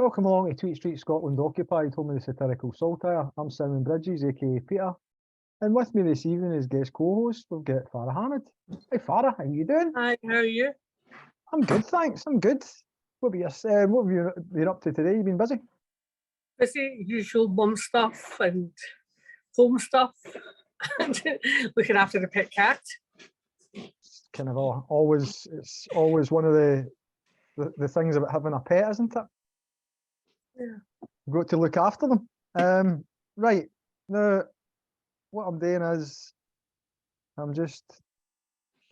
Welcome along to Tweet Street Scotland Occupied, home of the satirical saltire. I'm Simon Bridges, aka Peter, and with me this evening as guest co-host, we've got Farah Hamid. Hey Farah, how you doing? Hi, how are you? I'm good, thanks. I'm good. What have you been up to today? You been busy? Busy, usual mum stuff and home stuff, and looking after the pet cat. It's kind of always one of the things about having a pet, isn't it? Yeah. You've got to look after them. Right, now what I'm doing is I'm just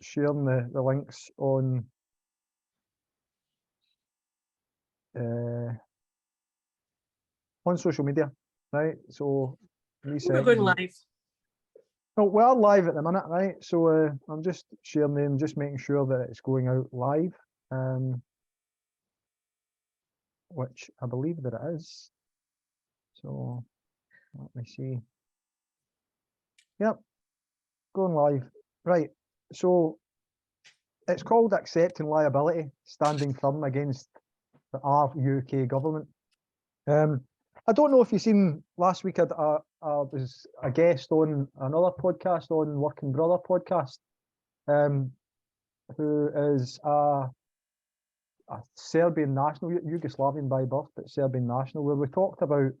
sharing the links on social media, right? So We're going live. Well, we're live at the minute, right? So I'm just sharing them, just making sure that it's going out live, which I believe that it is. So let me see. Yep, going live. Right. So it's called Accepting Liability, Standing Firm Against our UK government. I don't know if you've seen last week, I was a guest on another podcast, on Working Brother podcast, who is a Serbian national, Yugoslavian by birth, but Serbian national, where we talked about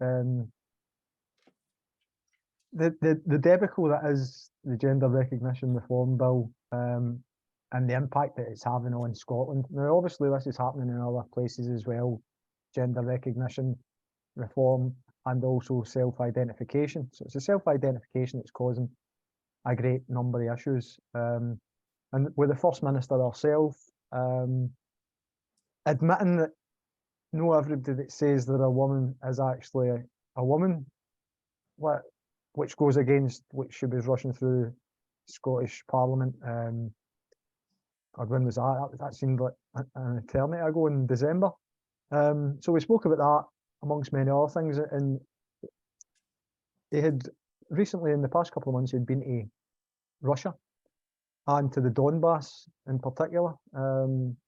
the debacle that is the Gender Recognition Reform Bill, and the impact that it's having on Scotland. Now, obviously, this is happening in other places as well, gender recognition reform and also self-identification. So it's the self-identification that's causing a great number of issues. And with the First Minister herself admitting that no everybody that says they're a woman is actually a woman, which goes against what she was rushing through Scottish Parliament. Or when was that? That seemed like an eternity ago, in December. So we spoke about that amongst many other things. And he had recently, in the past couple of months, he'd been to Russia and to the Donbass in particular.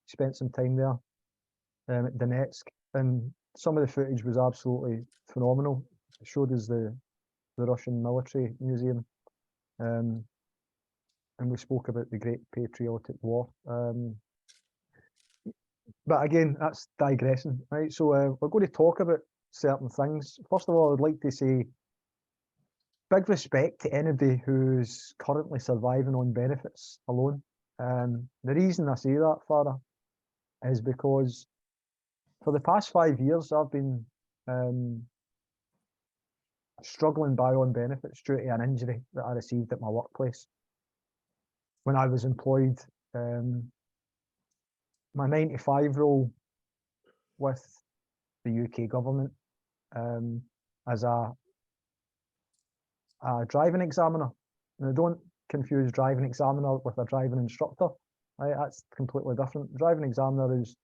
Spent some time there at Donetsk, and some of the footage was absolutely phenomenal. It showed us the Russian military museum, and we spoke about the Great Patriotic War. But again, that's digressing, right? So we're going to talk about certain things. First of all, I'd like to say big respect to anybody who's currently surviving on benefits alone. The reason I say that, Farah, is because for the past 5 years, I've been struggling by on benefits due to an injury that I received at my workplace. When I was employed, my 9-to-5 role with the UK government as a driving examiner. Now, don't confuse driving examiner with a driving instructor, right? That's completely different. Driving examiner is,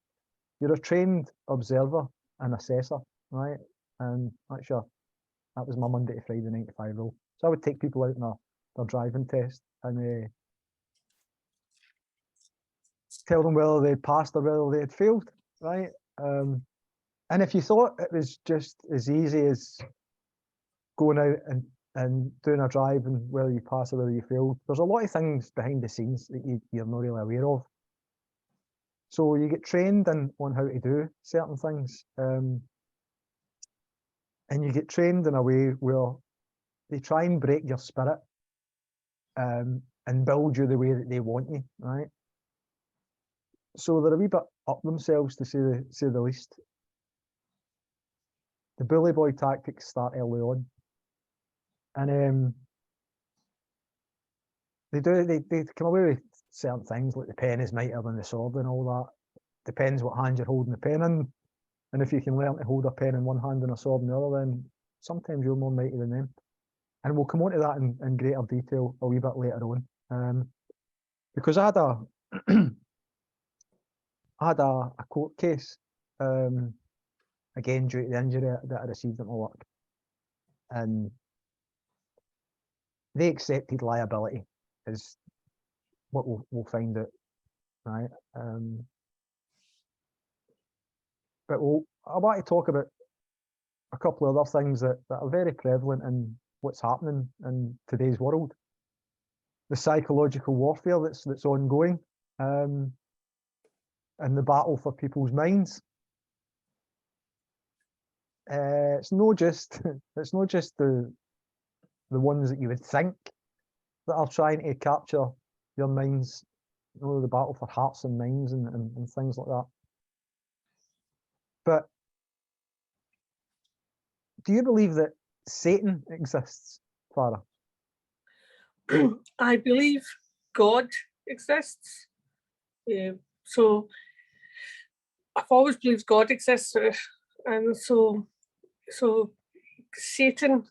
you're a trained observer and assessor, right? And that was my Monday to Friday 9-to-5 role. So I would take people out on their driving test and tell them whether they'd passed or whether they had failed, right? And if you thought it was just as easy as going out and doing a drive and whether you pass or whether you fail, there's a lot of things behind the scenes that you're not really aware of. So you get trained on how to do certain things, and you get trained in a way where they try and break your spirit and build you the way that they want you, right? So they're a wee bit up themselves, to say the least. The bully boy tactics start early on, and they come away with certain things like the pen is mightier than the sword and all that. Depends what hand you're holding the pen in, and if you can learn to hold a pen in one hand and a sword in the other, then sometimes you're more mighty than them. And we'll come on to that in greater detail a wee bit later on, because I had a court case, again due to the injury that I received at my work, and they accepted liability, is what we'll find out, right? But I want to talk about a couple of other things that are very prevalent in what's happening in today's world. The psychological warfare that's ongoing, and the battle for people's minds. It's not just the ones that you would think that are trying to capture your minds. You know, the battle for hearts and minds and things like that. But do you believe that Satan exists, Clara? I believe God exists. So I've always believed God exists, and so Satan,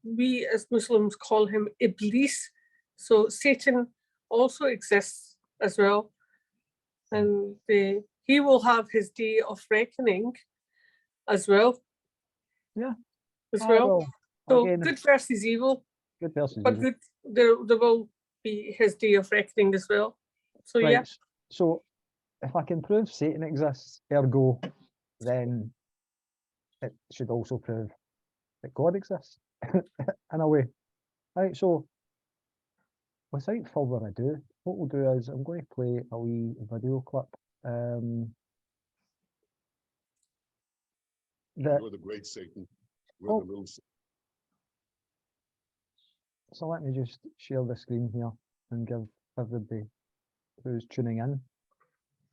we as Muslims call him Iblis. So Satan also exists as well, and he will have his day of reckoning as well. Yeah. As well. So again, good versus evil. Good versus but evil. good, there will be his day of reckoning as well. So right. yeah. So if I can prove Satan exists, ergo, then it should also prove that God exists in a way. Right, so without further ado, what we'll do is I'm going to play a wee video clip. You're the great Satan. We're the little. So let me just share the screen here and give everybody who's tuning in,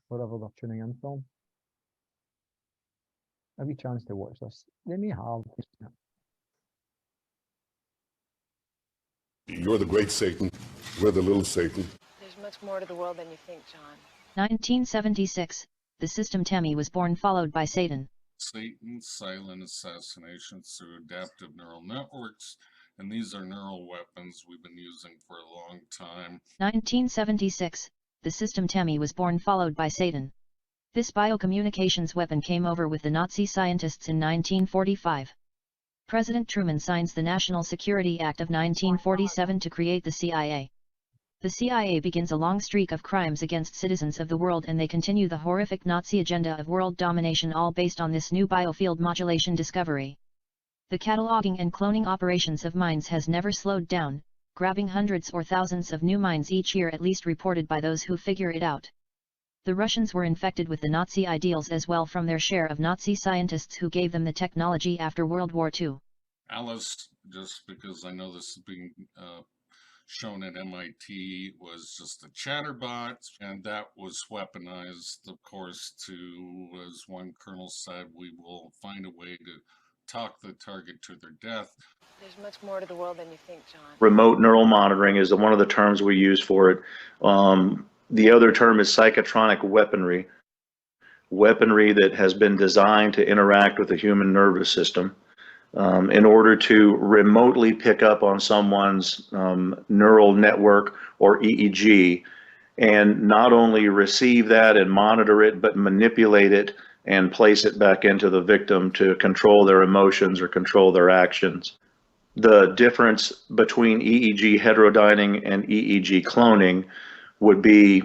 wherever they're tuning in from, a wee chance to watch this. They may have. You're the great Satan. We're the little Satan. There's much more to the world than you think, John. 1976, the system Tammy was born, followed by Satan. Satan's silent assassinations through adaptive neural networks, and these are neural weapons we've been using for a long time. 1976, the system Tammy was born, followed by Satan. This biocommunications weapon came over with the Nazi scientists in 1945. President Truman signs the National Security Act of 1947 to create the CIA. The CIA begins a long streak of crimes against citizens of the world, and they continue the horrific Nazi agenda of world domination, all based on this new biofield modulation discovery. The cataloging and cloning operations of minds has never slowed down, grabbing hundreds or thousands of new minds each year, at least reported by those who figure it out. The Russians were infected with the Nazi ideals as well from their share of Nazi scientists who gave them the technology after World War II. Alice, just because I know this is being shown at MIT, was just a chatterbot, and that was weaponized, of course, to, as one colonel said, we will find a way to talk the target to their death. There's much more to the world than you think, John. Remote neural monitoring is one of the terms we use for it. The other term is psychotronic weaponry. Weaponry that has been designed to interact with the human nervous system in order to remotely pick up on someone's neural network or EEG, and not only receive that and monitor it, but manipulate it and place it back into the victim to control their emotions or control their actions. The difference between EEG heterodyning and EEG cloning would be,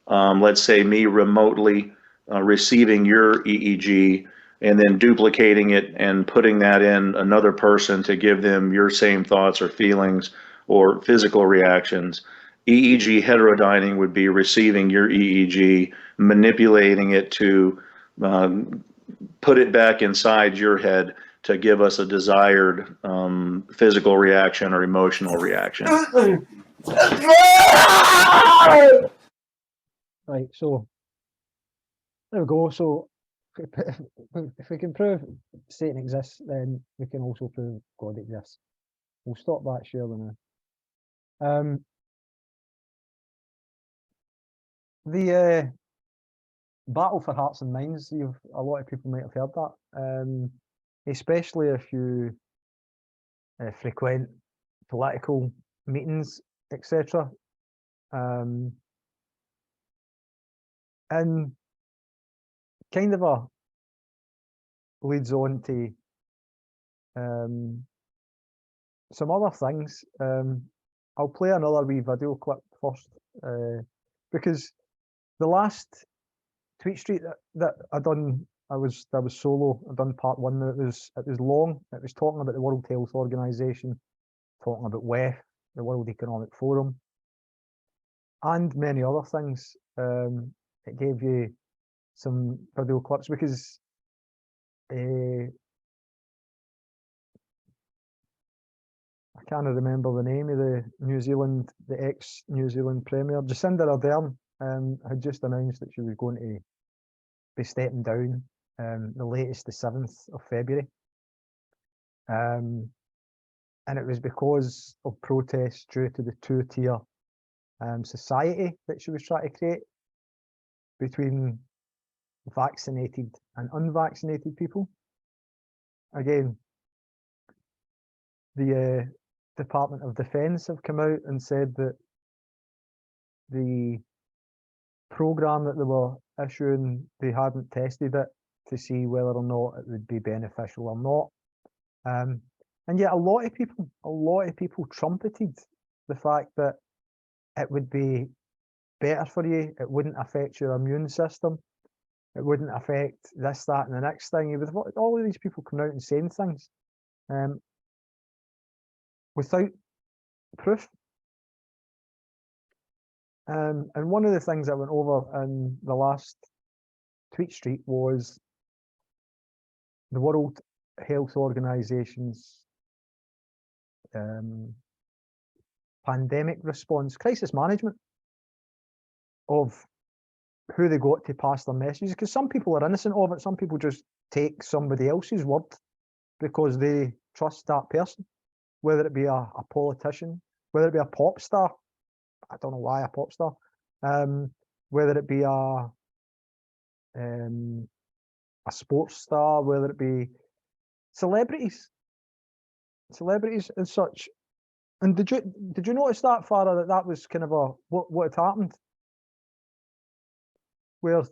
let's say, me remotely receiving your EEG and then duplicating it and putting that in another person to give them your same thoughts or feelings or physical reactions. EEG heterodyning would be receiving your EEG, manipulating it to put it back inside your head to give us a desired physical reaction or emotional reaction. Right, so there we go. So if we can prove Satan exists, then we can also prove God exists. We'll stop that share now. The battle for hearts and minds, a lot of people might have heard that, especially if you frequent political meetings, etc. And kind of leads on to some other things. I'll play another wee video clip first, because the last tweet street that I done I was solo. I've done part one. It was long. It was talking about the World Health Organization, talking about WEF, the World Economic Forum, and many other things. It gave you some video clips because I can't remember the name of the ex-New Zealand Premier, Jacinda Ardern, had just announced that she was going to be stepping down, the latest the 7th of February. And it was because of protests due to the two-tier society that she was trying to create between vaccinated and unvaccinated people. Again, the Department of Defence have come out and said that the program that they were issuing, they hadn't tested it to see whether or not it would be beneficial or not. And yet a lot of people trumpeted the fact that it would be better for you, it wouldn't affect your immune system, it wouldn't affect this, that, and the next thing. With all of these people coming out and saying things without proof. And one of the things I went over in the last tweet street was the World Health Organization's pandemic response, crisis management of who they got to pass their messages, because some people are innocent of it. Some people just take somebody else's word because they trust that person, whether it be a politician, whether it be a pop star. I don't know why a pop star, whether it be a sports star, whether it be celebrities and such. And did you notice that, Farah, that was kind of what had happened, where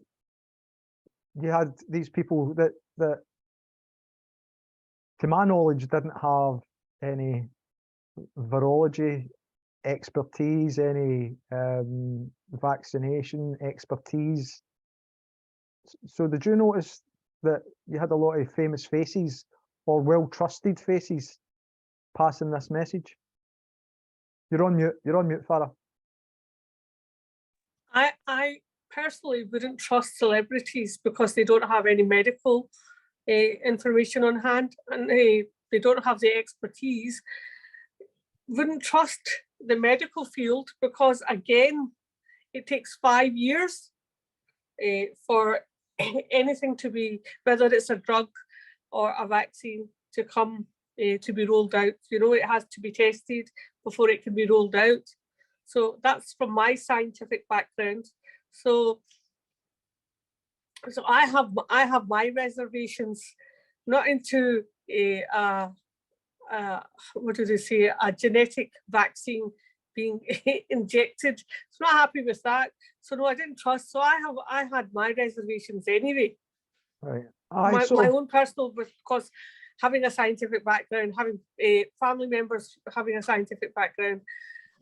you had these people that to my knowledge didn't have any virology expertise, any vaccination expertise. So did you notice that you had a lot of famous faces or well-trusted faces passing this message? You're on mute, Farah. I personally wouldn't trust celebrities because they don't have any medical information on hand, and they don't have the expertise. Wouldn't trust the medical field because, again, it takes 5 years for anything to be, whether it's a drug or a vaccine, to come to be rolled out. You know, it has to be tested before it can be rolled out. So that's from my scientific background. So I have my reservations, not into what do they say, a genetic vaccine being injected. So not happy with that. So no, I didn't trust. So I had my reservations anyway. Right. My own personal, because having a scientific background, having family members having a scientific background,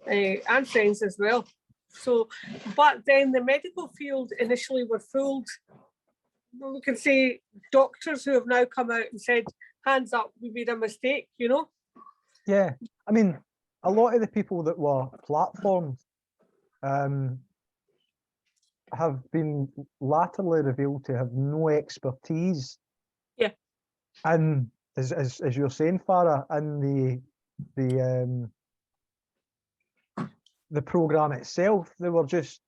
and friends as well. So, but then the medical field initially were fooled. We can say doctors who have now come out and said, hands up, we made a mistake, you know? Yeah, I mean, a lot of the people that were platformed have been latterly revealed to have no expertise. Yeah. And as you're saying, Farah, in the program itself, they were just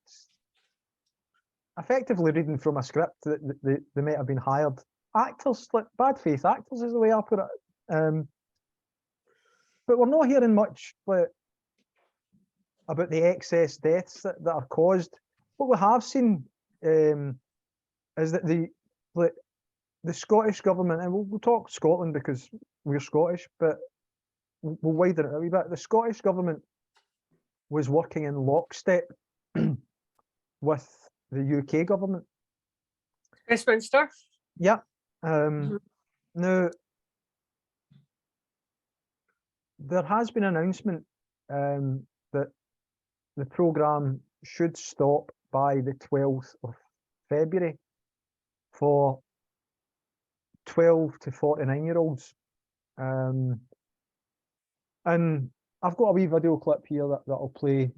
effectively reading from a script that they might have been hired actors, like bad faith actors is the way I put it. But we're not hearing much about the excess deaths that are caused. What we have seen is that the Scottish government, and we'll talk Scotland because we're Scottish, but we'll widen it a wee bit. The Scottish government was working in lockstep with the UK government. Westminster? Yeah. Now, there has been an announcement that the programme should stop by the 12th of February for 12 to 49-year-olds. And I've got a wee video clip here that I'll play,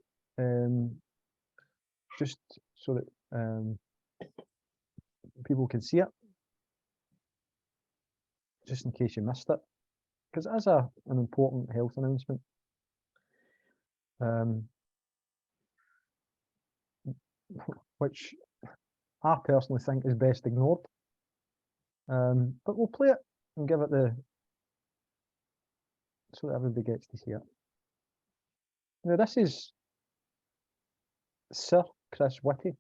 just so that people can see it, just in case you missed it, because it is an important health announcement. Which I personally think is best ignored. But we'll play it and give it so that everybody gets to see it. Now this is Sir Chris Whitty,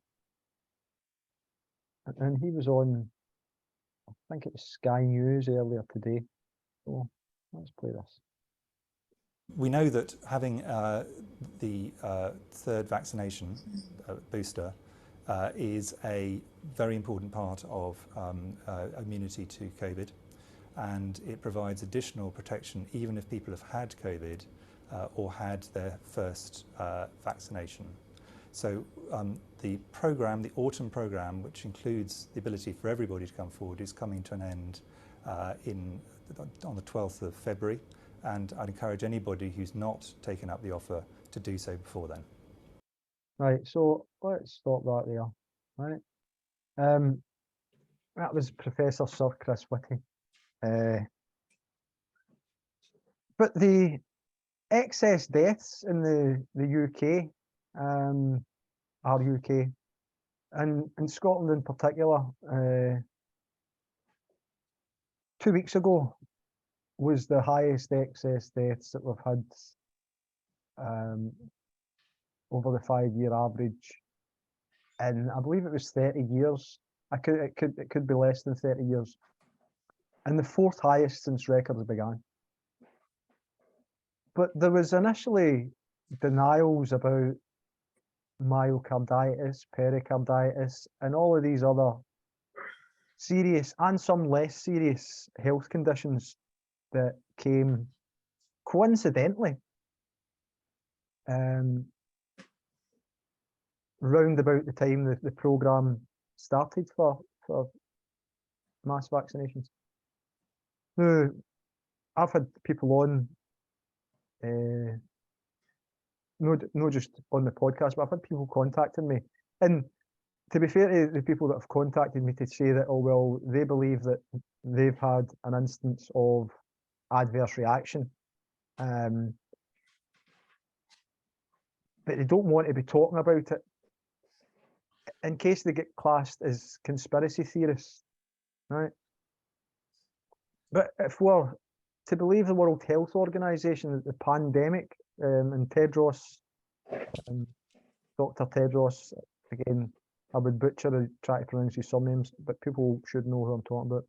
and he was on, I think it was Sky News earlier today. So let's play this. We know that having the third vaccination booster is a very important part of immunity to COVID, and it provides additional protection even if people have had COVID or had their first vaccination. So the program, the autumn program, which includes the ability for everybody to come forward, is coming to an end on the 12th of February. And I'd encourage anybody who's not taken up the offer to do so before then. Right, so let's stop that there. Right, that was Professor Sir Chris Whitty. But the excess deaths in the UK, our UK, and in Scotland in particular, 2 weeks ago, was the highest excess deaths that we've had over the 5-year average, and I believe it was 30 years. It could be less than 30 years, and the 4th highest since records began. But there was initially denials about myocarditis, pericarditis, and all of these other serious and some less serious health conditions that came coincidentally round about the time the programme started for mass vaccinations. Now, I've had people on, not just on the podcast, but I've had people contacting me, and to be fair to the people that have contacted me to say that, oh well, they believe that they've had an instance of adverse reaction, but they don't want to be talking about it in case they get classed as conspiracy theorists, right? But if we're to believe the World Health Organization that the pandemic, and Tedros, Dr. Tedros, again, I would butcher try to pronounce his surnames, but people should know who I'm talking about,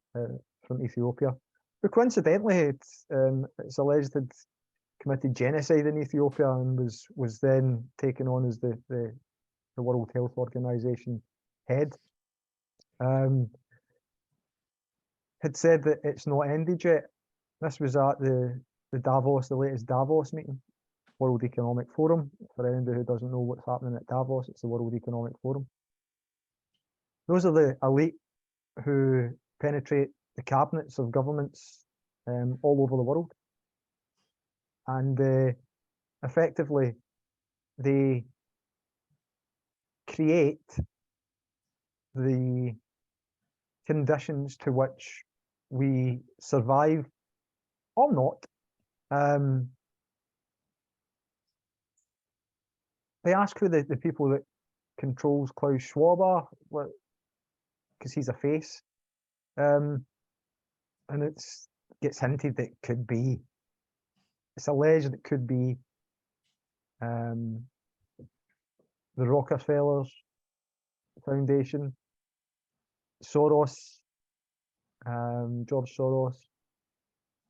from Ethiopia. But coincidentally, it's alleged had committed genocide in Ethiopia and was then taken on as the World Health Organization head. Had said that it's not ended yet. This was at the Davos, the latest Davos meeting, World Economic Forum. For anybody who doesn't know what's happening at Davos, it's the World Economic Forum. Those are the elite who penetrate the cabinets of governments all over the world. And effectively, they create the conditions to which we survive or not. They ask who the people that controls Klaus Schwab are, because he's a face. And it gets hinted that it could be, it's alleged it could be the Rockefellers Foundation, Soros, George Soros,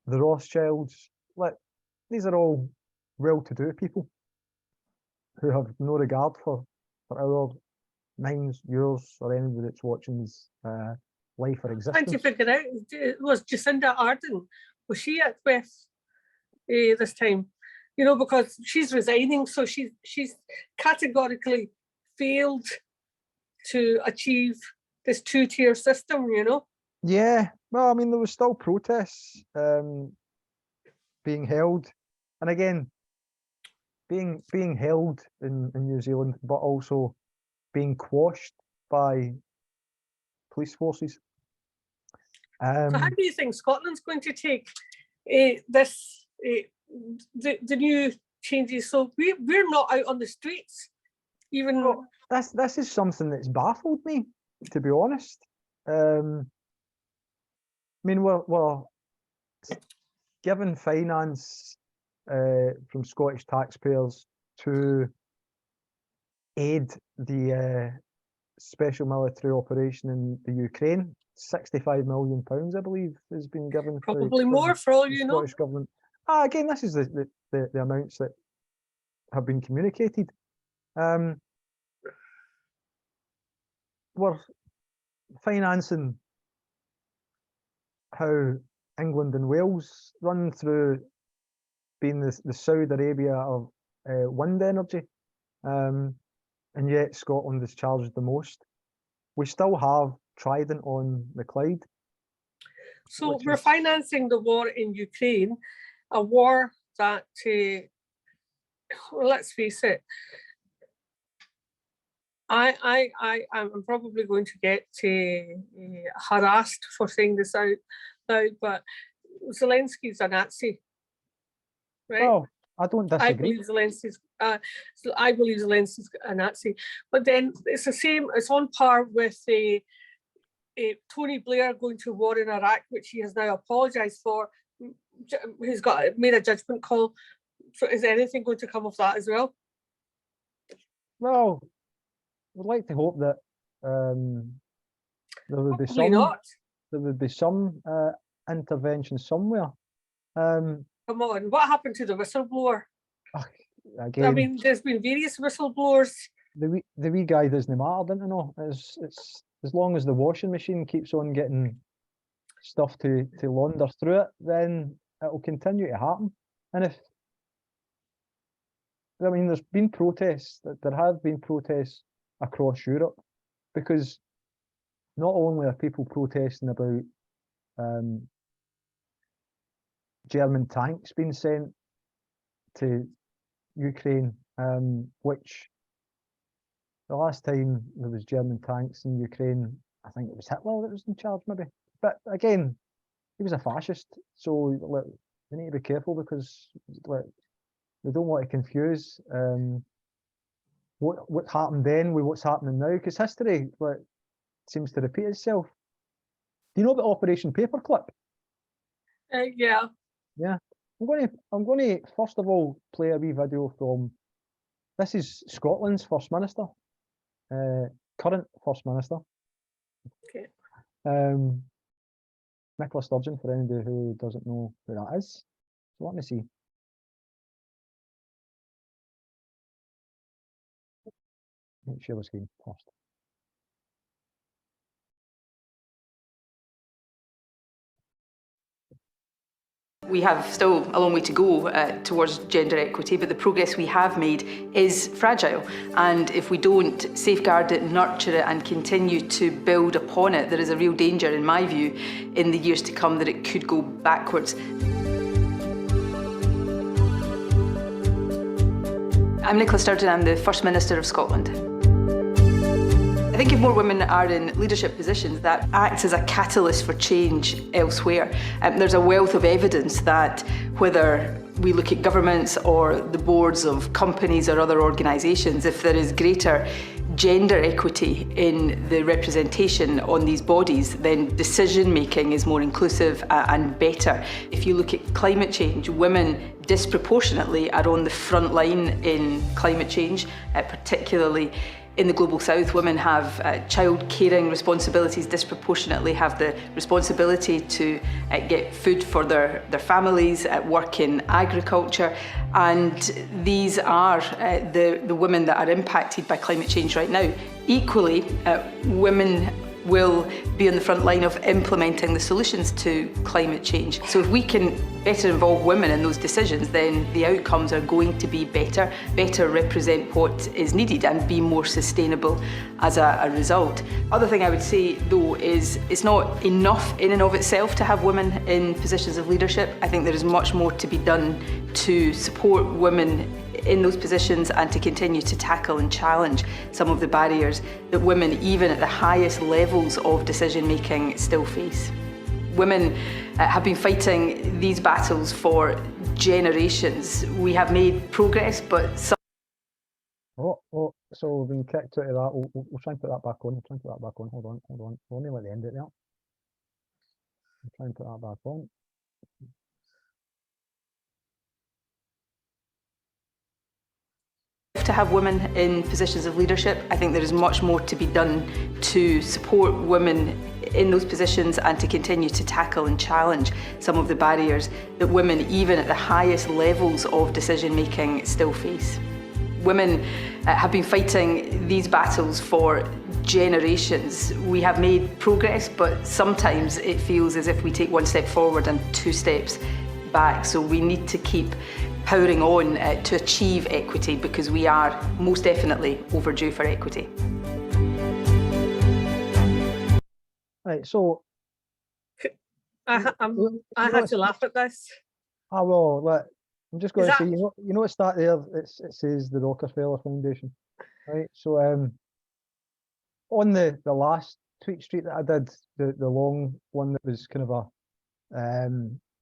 the Rothschilds. These are all well-to-do people who have no regard for our minds, yours, or anybody that's watching this life or existence. Trying to figure out, was Jacinda Ardern, was she at West this time? You know, because she's resigning, so she's categorically failed to achieve this 2-tier system, you know? Yeah, Well, I mean, there was still protests being held, and again, being held in New Zealand, but also being quashed by police forces. So how do you think Scotland's going to take this, the new changes? So we're not out on the streets, even. Well, this is something that's baffled me, to be honest. I mean, we're given finance from Scottish taxpayers to aid the special military operation in the Ukraine. £65 million, I believe, has been given. Probably more, for all the you know. Scottish government. Again, this is the amounts that have been communicated. We're financing how England and Wales run through being the Saudi Arabia of wind energy, and yet Scotland is charged the most. We still have Trident on the Clyde. So we're financing the war in Ukraine, a war that, well, let's face it, I'm probably going to get harassed for saying this out loud, but Zelensky's a Nazi, right? Well, I don't disagree. I believe Zelensky's a Nazi, but then it's the same. It's on par with Tony Blair going to war in Iraq, which he has now apologised for. He's made a judgment call. So is anything going to come of that as well? Well, we'd like to hope that there would be Probably some. not. There would be some intervention somewhere. Come on, what happened to the whistleblower? Again, I mean, there's been various whistleblowers. The wee guy doesn't matter, don't know. It's as long as the washing machine keeps on getting stuff to launder through it, then it will continue to happen. And there's been protests. There have been protests across Europe, because not only are people protesting about German tanks being sent to Ukraine, which the last time there was German tanks in Ukraine, I think it was Hitler that was in charge, maybe. But again, he was a fascist, so they need to be careful, because they don't want to confuse what happened then with what's happening now, because history seems to repeat itself. Do you know about Operation Paperclip? Yeah. Yeah. I'm going to first of all play a wee video from. This is Scotland's First Minister, current First Minister. Okay. Nicola Sturgeon, for anybody who doesn't know who that is. So let me see. Make sure the screen first. We have still a long way to go towards gender equity, but the progress we have made is fragile. And if we don't safeguard it, nurture it, and continue to build upon it, there is a real danger, in my view, in the years to come, that it could go backwards. I'm Nicola Sturgeon, I'm the First Minister of Scotland. I think if more women are in leadership positions, that acts as a catalyst for change elsewhere. There's a wealth of evidence that whether we look at governments or the boards of companies or other organisations, if there is greater gender equity in the representation on these bodies, then decision making is more inclusive and better. If you look at climate change, women disproportionately are on the front line in climate change, particularly in the Global South. Women have child caring responsibilities, disproportionately have the responsibility to get food for their families, work in agriculture, and these are the women that are impacted by climate change right now. Equally, women will be on the front line of implementing the solutions to climate change. So if we can better involve women in those decisions, then the outcomes are going to be better represent what is needed and be more sustainable as a result. Other thing I would say though is it's not enough in and of itself to have women in positions of leadership. I think there is much more to be done to support women in those positions and to continue to tackle and challenge some of the barriers that women, even at the highest levels of decision making, still face. Women have been fighting these battles for generations. We have made progress, but some... So we've been kicked out of that. We'll try and put that back on. Hold on. We'll only let the end it there. I'll try and put that back on. To have women in positions of leadership, I think there is much more to be done to support women in those positions and to continue to tackle and challenge some of the barriers that women, even at the highest levels of decision making, still face. Women have been fighting these battles for generations. We have made progress, but sometimes it feels as if we take one step forward and two steps back. So we need to keep powering on to achieve equity, because we are most definitely overdue for equity. Right, so I had to laugh at this. I will. Look, I'm just going Is to say, that- you know, it's that there. It says the Rockefeller Foundation, right? So on the last tweet street that I did, the long one that was kind of a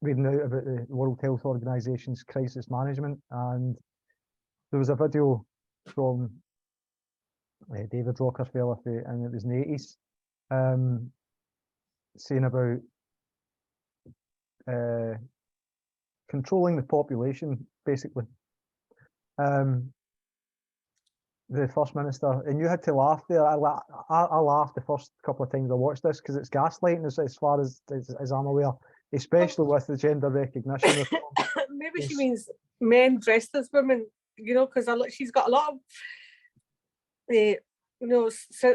reading out about the World Health Organization's crisis management, and there was a video from David Rockefeller, and it was in the 80s, saying about controlling the population, basically. The First Minister, and you had to laugh there. I laughed the first couple of times I watched this, because it's gaslighting as far as I'm aware, especially with the gender recognition reform. Maybe she means men dressed as women, you know, because she's got a lot of, you know,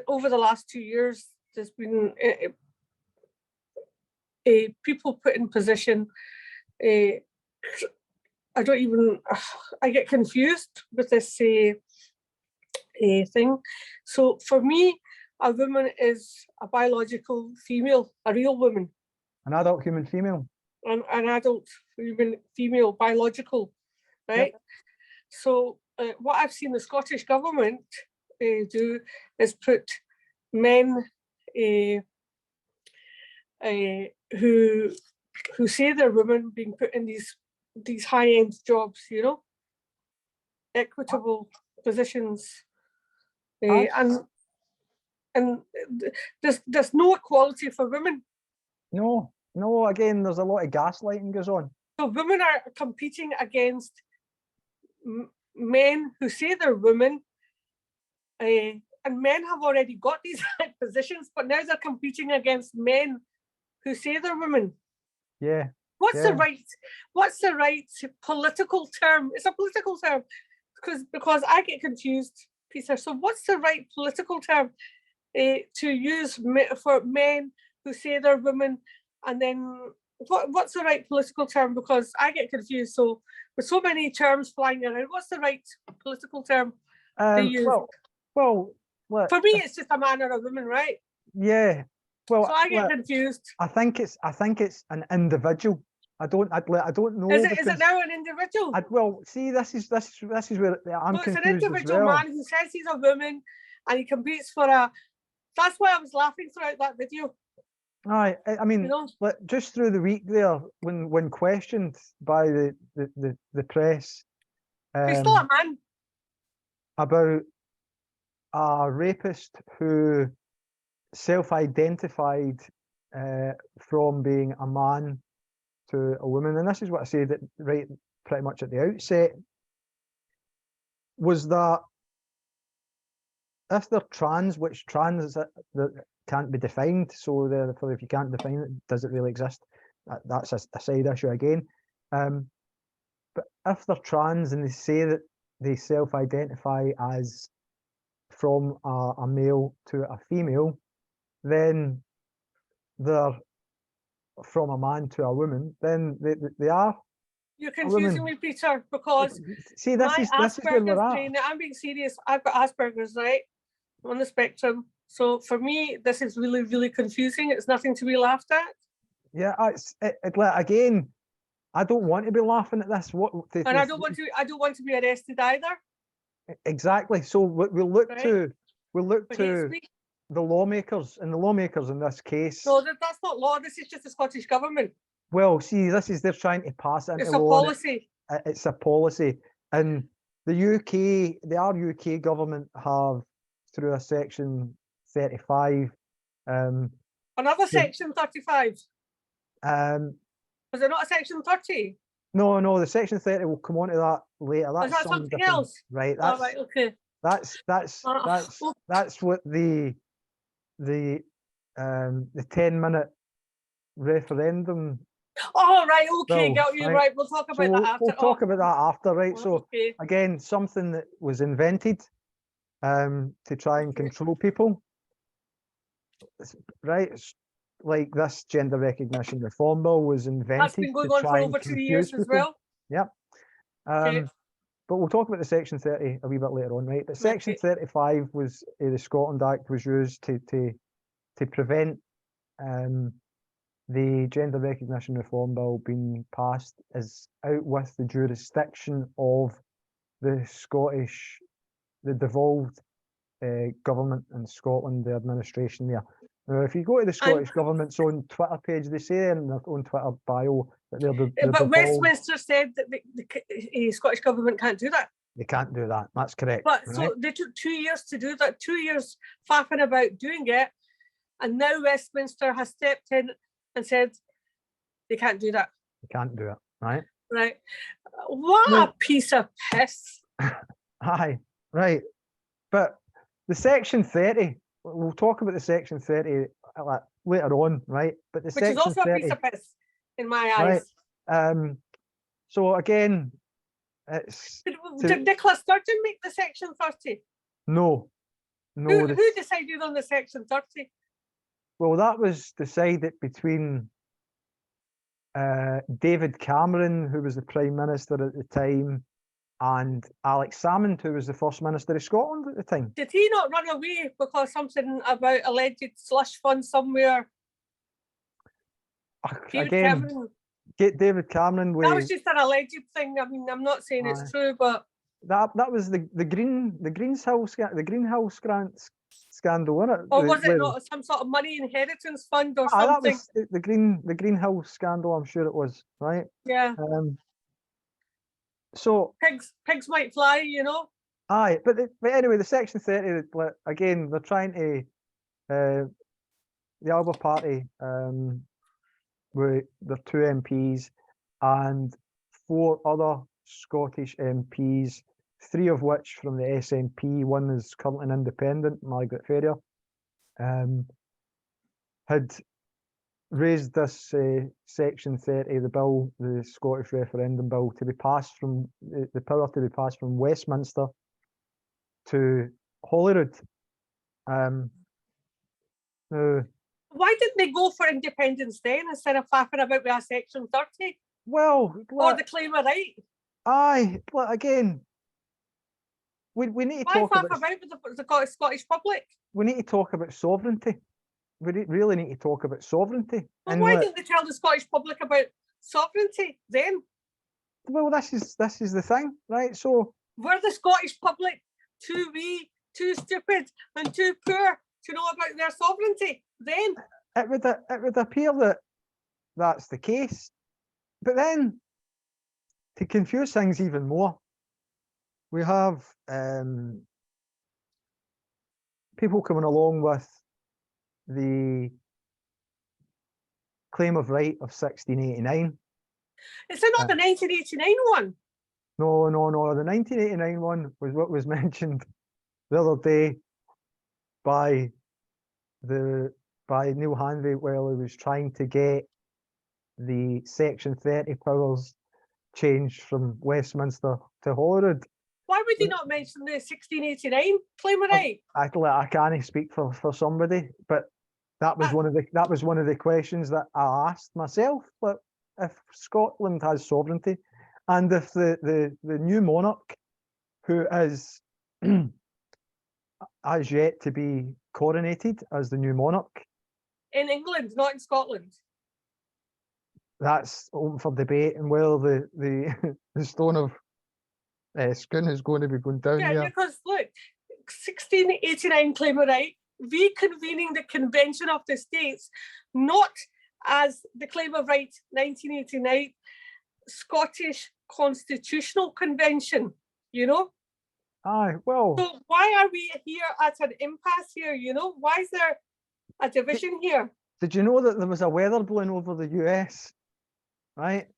over the last 2 years, there's been people put in position. I get confused with this thing. So for me, a woman is a biological female, a real woman. An adult human female. An adult human female, biological, right? Yep. So what I've seen the Scottish government do is put men who say they're women being put in these high-end jobs, you know, equitable positions, and there's no equality for women. No, again, there's a lot of gaslighting goes on. So women are competing against men who say they're women, and men have already got these positions, but now they're competing against men who say they're women. Yeah. What's the right political term? It's a political term, because I get confused, Peter. So what's the right political term to use for men who say they're women, and then what's the right political term? Because I get confused. So with so many terms flying around, what's the right political term to use? Well, for me, it's just a man or a woman, right? Yeah. Well, so I get confused. I think it's an individual. I don't know. Is it now an individual? Well, see, this is where I'm confused. It's an individual man who says he's a woman, and he competes for a. That's why I was laughing throughout that video. I mean, you know, just through the week there, when questioned by the press, he's still a man, about a rapist who self-identified from being a man to a woman, and this is what I said right pretty much at the outset, was that if they're trans, which trans is that can't be defined, so therefore if you can't define it, does it really exist? That's a side issue again. But if they're trans and they say that they self-identify as from a male to a female, then they're from a man to a woman, then they are. You're confusing me, Peter, because See, my this is where we're Asperger's at. brain, I'm being serious, I've got Asperger's, right? I'm on the spectrum. So for me, this is really, really confusing. It's nothing to be laughed at. Yeah, again, I don't want to be laughing at this. And I don't want to be arrested either. Exactly. So we'll look Right. to For hate the speech. lawmakers, and the lawmakers in this case. No, that's not law. This is just the Scottish government. Well, see, they're trying to pass it into It's a law. policy. It's a policy, and our UK government have, through a section 35. Another section 35. Was it not a section 30? No, the section 30 will come on to that later. That's that something different. else? Right. All right, okay. That's what the 10-minute referendum. Oh, right, okay, bill, got you right. We'll talk about that after. We'll talk about that after, right? Oh, So okay. again, something that was invented to try and control people. Right? It's like this gender recognition reform bill was invented That's been going to on try for and over 2 confuse years as people. well. Yep. Okay. But we'll talk about the section 30 a wee bit later on, right? But section 35 was the Scotland Act was used to prevent the gender recognition reform bill being passed as out with the jurisdiction of the devolved government in Scotland, the administration there. Now, if you go to the Scottish government's own Twitter page, they say in their own Twitter bio that they're But devolved. Westminster said that the Scottish government can't do that. They can't do that. That's correct. But right? so they took 2 years to do that, 2 years faffing about doing it. And now Westminster has stepped in and said they can't do that. They can't do it, right? Right. What a piece of piss. Aye, right. But the section 30, we'll talk about the section 30 later on, right? But the Which section is also 30, a piece of piss in my eyes. Right. So again, Did Nicola Sturgeon make the section 30? No. Who decided on the section 30? Well, that was decided between David Cameron, who was the Prime Minister at the time, and Alex Salmond, who was the First Minister of Scotland at the time. Did he not run away because something about alleged slush fund somewhere? David Cameron. That was just an alleged thing. I mean, I'm not saying it's true, but that was the greenhouse grants scandal, wasn't it? Or was it not some sort of money inheritance fund or something? That was the greenhouse scandal. I'm sure it was, right? Yeah. So pigs might fly, you know. Aye, but anyway, the section 30 again, they're trying to the Alba Party with their 2 MPs and 4 other Scottish MPs, 3 of which from the SNP. One is currently an independent, Margaret Ferrier, had raised this section 30, the bill, the Scottish referendum bill, to be passed from the power to be passed from Westminster to Holyrood. Now, why didn't they go for independence then instead of faffing about with a section 30? Well, or the claim of right. Aye, but again, we need to talk about the Scottish public. We need to talk about sovereignty. We really need to talk about sovereignty. Well, and why didn't they tell the Scottish public about sovereignty then? Well, this is the thing, right? So were the Scottish public too wee, too stupid, and too poor to know about their sovereignty then? It would appear that that's the case, but then to confuse things even more, we have people coming along with the claim of right of 1689. Is it not the 1989 one? No. The 1989 one was what was mentioned the other day by Neil Hanvey while he was trying to get the Section 30 powers changed from Westminster to Holyrood. Why would he not mention the 1689 claim of right? I can't speak for somebody, but that was one of the questions that I asked myself. But if Scotland has sovereignty, and if the new monarch, who is has yet to be coronated as the new monarch, in England, not in Scotland. that's open for debate, and whether the the stone of Scone is going to be going down Yeah, there. because look, 1689 claim of right, reconvening the Convention of the States, not as the claim of right 1989 Scottish Constitutional Convention, you know? Aye, well, So why are we here at an impasse here, you know? Why is there a division here? did you know that there was a weather balloon over the US, right?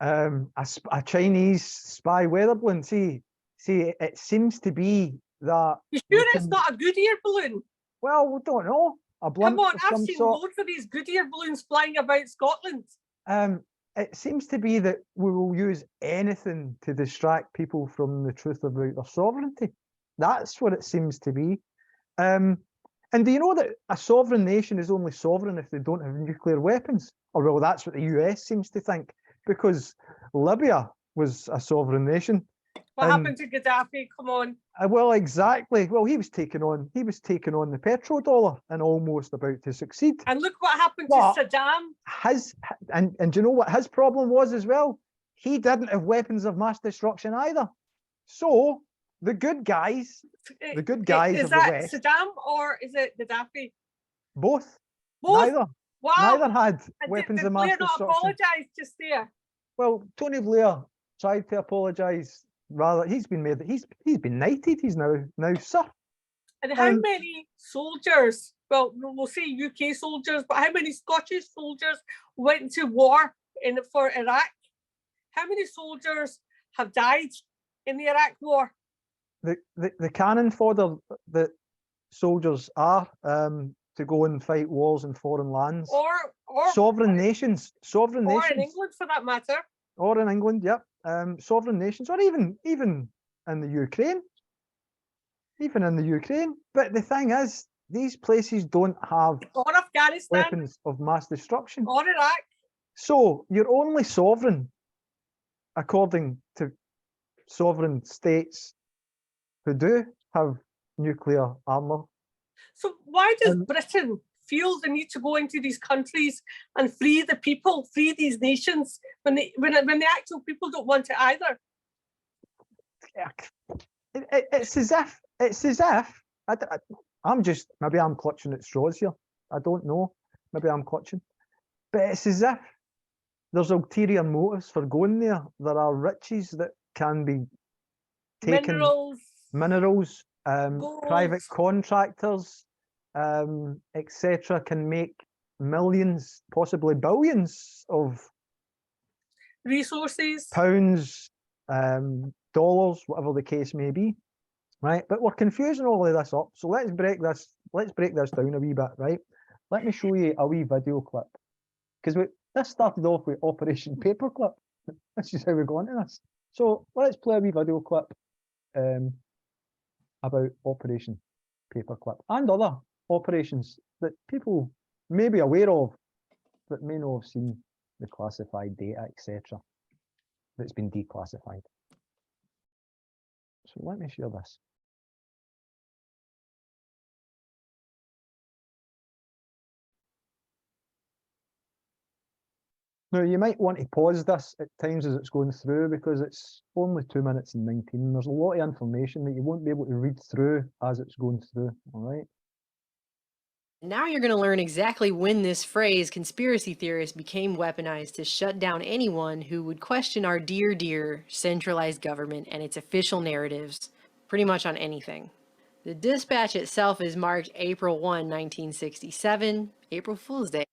A Chinese spy weather balloon. See, it seems to be that. You we sure it's can- not a Goodyear balloon? Well, we don't know. A blimp Come on, of I've some seen sort. loads of these Goodyear balloons flying about Scotland. It seems to be that we will use anything to distract people from the truth about their sovereignty. That's what it seems to be. And do you know that a sovereign nation is only sovereign if they don't have nuclear weapons? Or well, that's what the US seems to think, because Libya was a sovereign nation. What And- happened to Gaddafi? Come on. Well, exactly. Well, he was taking on the petrodollar and almost about to succeed. And look what happened But- to Saddam. And do you know what his problem was as well? He didn't have weapons of mass destruction either. So the good guys Is of the that West, Saddam or is it Gaddafi? both, Both. neither Wow. had And weapons did of mass Blair not destruction. apologise just there? Well, Tony Blair tried to apologise. Rather, he's been knighted. He's now sir. And how Um, many soldiers, well, we'll say UK soldiers, but how many Scottish soldiers went to war for Iraq? How many soldiers have died in the Iraq war? The cannon fodder that soldiers are to go and fight wars in foreign lands. Or Sovereign nations, or in England for that matter. or in England, yep. Sovereign nations, or even in the Ukraine, But the thing is, these places don't have Or Afghanistan. weapons of mass destruction. Or Iraq. So you're only sovereign, according to sovereign states who do have nuclear armor. So why does Um, Britain feel the need to go into these countries and free the people, free these nations, when the actual people don't want it either? It's as if maybe I'm clutching at straws here. I don't know. Maybe I'm clutching, but it's as if there's ulterior motives for going there. There are riches that can be taken, minerals, private gold. contractors, etc., can make millions, possibly billions of Resources. pounds, dollars, whatever the case may be, right? But we're confusing all of this up. So let's break this down a wee bit, right? Let me show you a wee video clip, because this started off with Operation Paperclip. This is how we got into this. So let's play a wee video clip about Operation Paperclip and other operations that people may be aware of, but may not have seen the classified data, etc., that's been declassified. So let me share this. Now, you might want to pause this at times as it's going through, because it's only 2 minutes and 19. And there's a lot of information that you won't be able to read through as it's going through, all right? Now you're going to learn exactly when this phrase conspiracy theorist became weaponized to shut down anyone who would question our dear centralized government and its official narratives, pretty much on anything. The dispatch itself is marked April 1, 1967, April Fool's Day.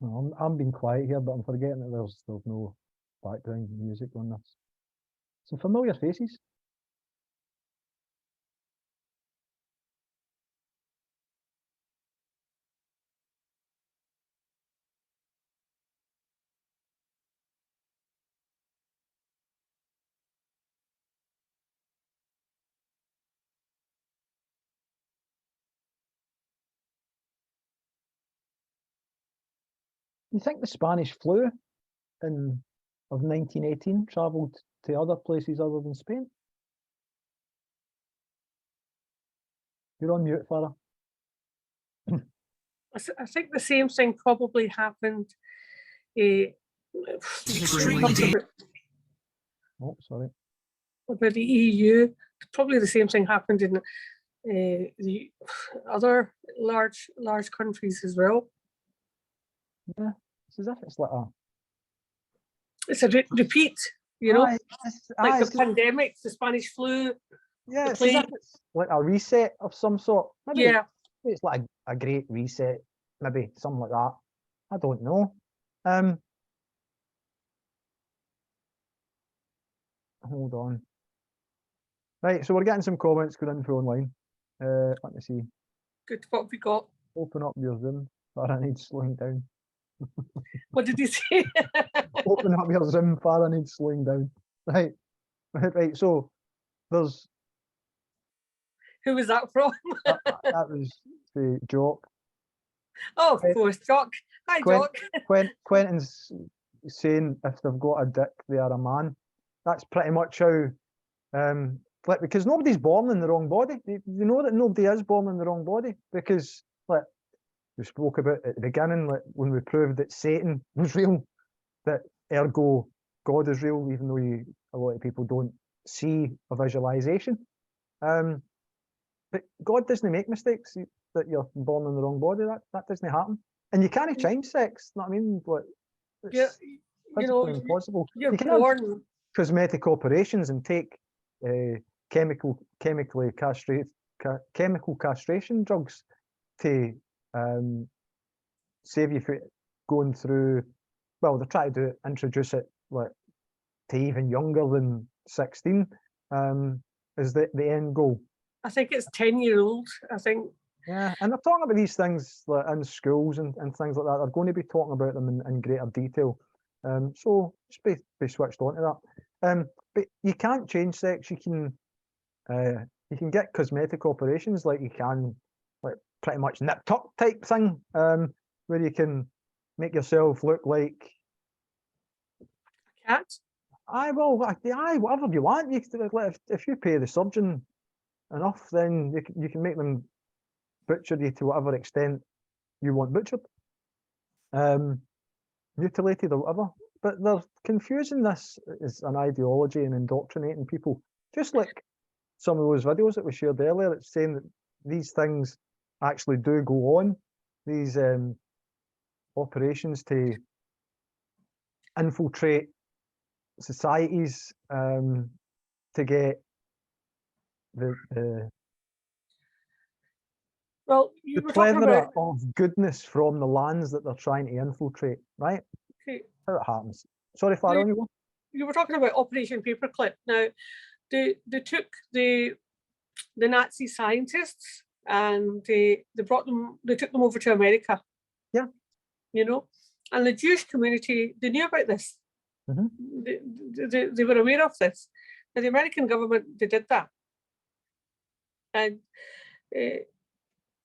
No, I'm being quiet here, but I'm forgetting that there's no background music on this. Some familiar faces. You think the Spanish flu of 1918 travelled to other places other than Spain? You're on mute, Farah. I think the same thing probably happened. Oh, sorry. About the EU, probably the same thing happened in the other large countries as well. Yeah, it's as if it's like a. It's a repeat, you know, like the it's pandemic, the Spanish flu. yeah, the it's as if plague. it's like a reset of some sort. Maybe Yeah, it's like a great reset, maybe something like that. I don't know. Hold on. Right, so we're getting some comments going in for online. Let me see. good. What have we got? Open up your Zoom. Farah needs slowing down. What did he say? Open up your Zoom. Farah needs slowing down. Right, right. So there's Who was that from? that was the joke. Oh, of course, Jock. Hi, Jock. Quentin's saying if they've got a dick, they are a man. That's pretty much how, like, because nobody's born in the wrong body. You know that nobody is born in the wrong body because, like, we spoke about at the beginning, like when we proved that Satan was real, that ergo God is real, even though a lot of people don't see a visualization. But God doesn't make mistakes. That you're born in the wrong body, that doesn't happen. And you can't change sex. You know what I mean? Like, Yeah, it's you know, physically impossible. you're You can have born. cosmetic operations and take chemical castration drugs to save you from going through. Well, they're trying to introduce it like to even younger than 16. Is the end goal. I think it's 10-year-old. I think. Yeah, and they're talking about these things like in schools and things like that. They're going to be talking about them in greater detail. So just be switched on to that. But you can't change sex. You can get cosmetic operations like you can, like pretty much nip tuck type thing, where you can make yourself look like Cat. Whatever you want. If you pay the surgeon enough, then you can make them butcher you to whatever extent you want butchered, mutilated or whatever. But they're confusing this as an ideology and indoctrinating people, just like some of those videos that we shared earlier. It's saying that these things actually do go on, these operations to infiltrate societies, to get the Well, you were talking plethora about. of goodness from the lands that they're trying to infiltrate, right? Okay, How it happens. Sorry, Farah, on you go. you were talking about Operation Paperclip. Now, they took the Nazi scientists and they took them over to America. Yeah. You know, and the Jewish community, they knew about this. They were aware of this. And the American government, they did that. And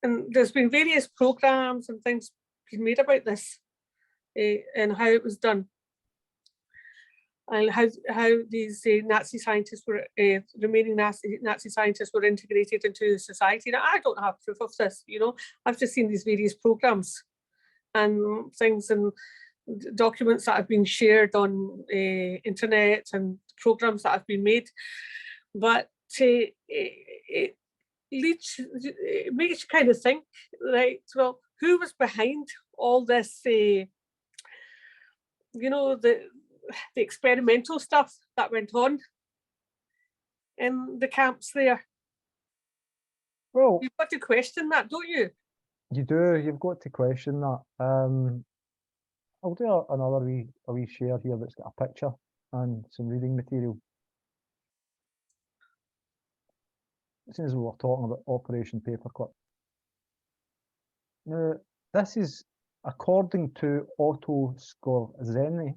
there's been various programs and things being made about this and how it was done. And how these Nazi scientists were, remaining Nazi scientists were integrated into society. Now, I don't have proof of this, you know. I've just seen these various programs and things and documents that have been shared on internet and programs that have been made. But it makes you kind of think, right, well, who was behind all this, you know, the experimental stuff that went on in the camps there? Well, you've got to question that, don't you? You do. You've got to question that. I'll do another wee share here that's got a picture and some reading material. Since we were talking about Operation Paperclip. Now, this is according to Otto Skorzeny,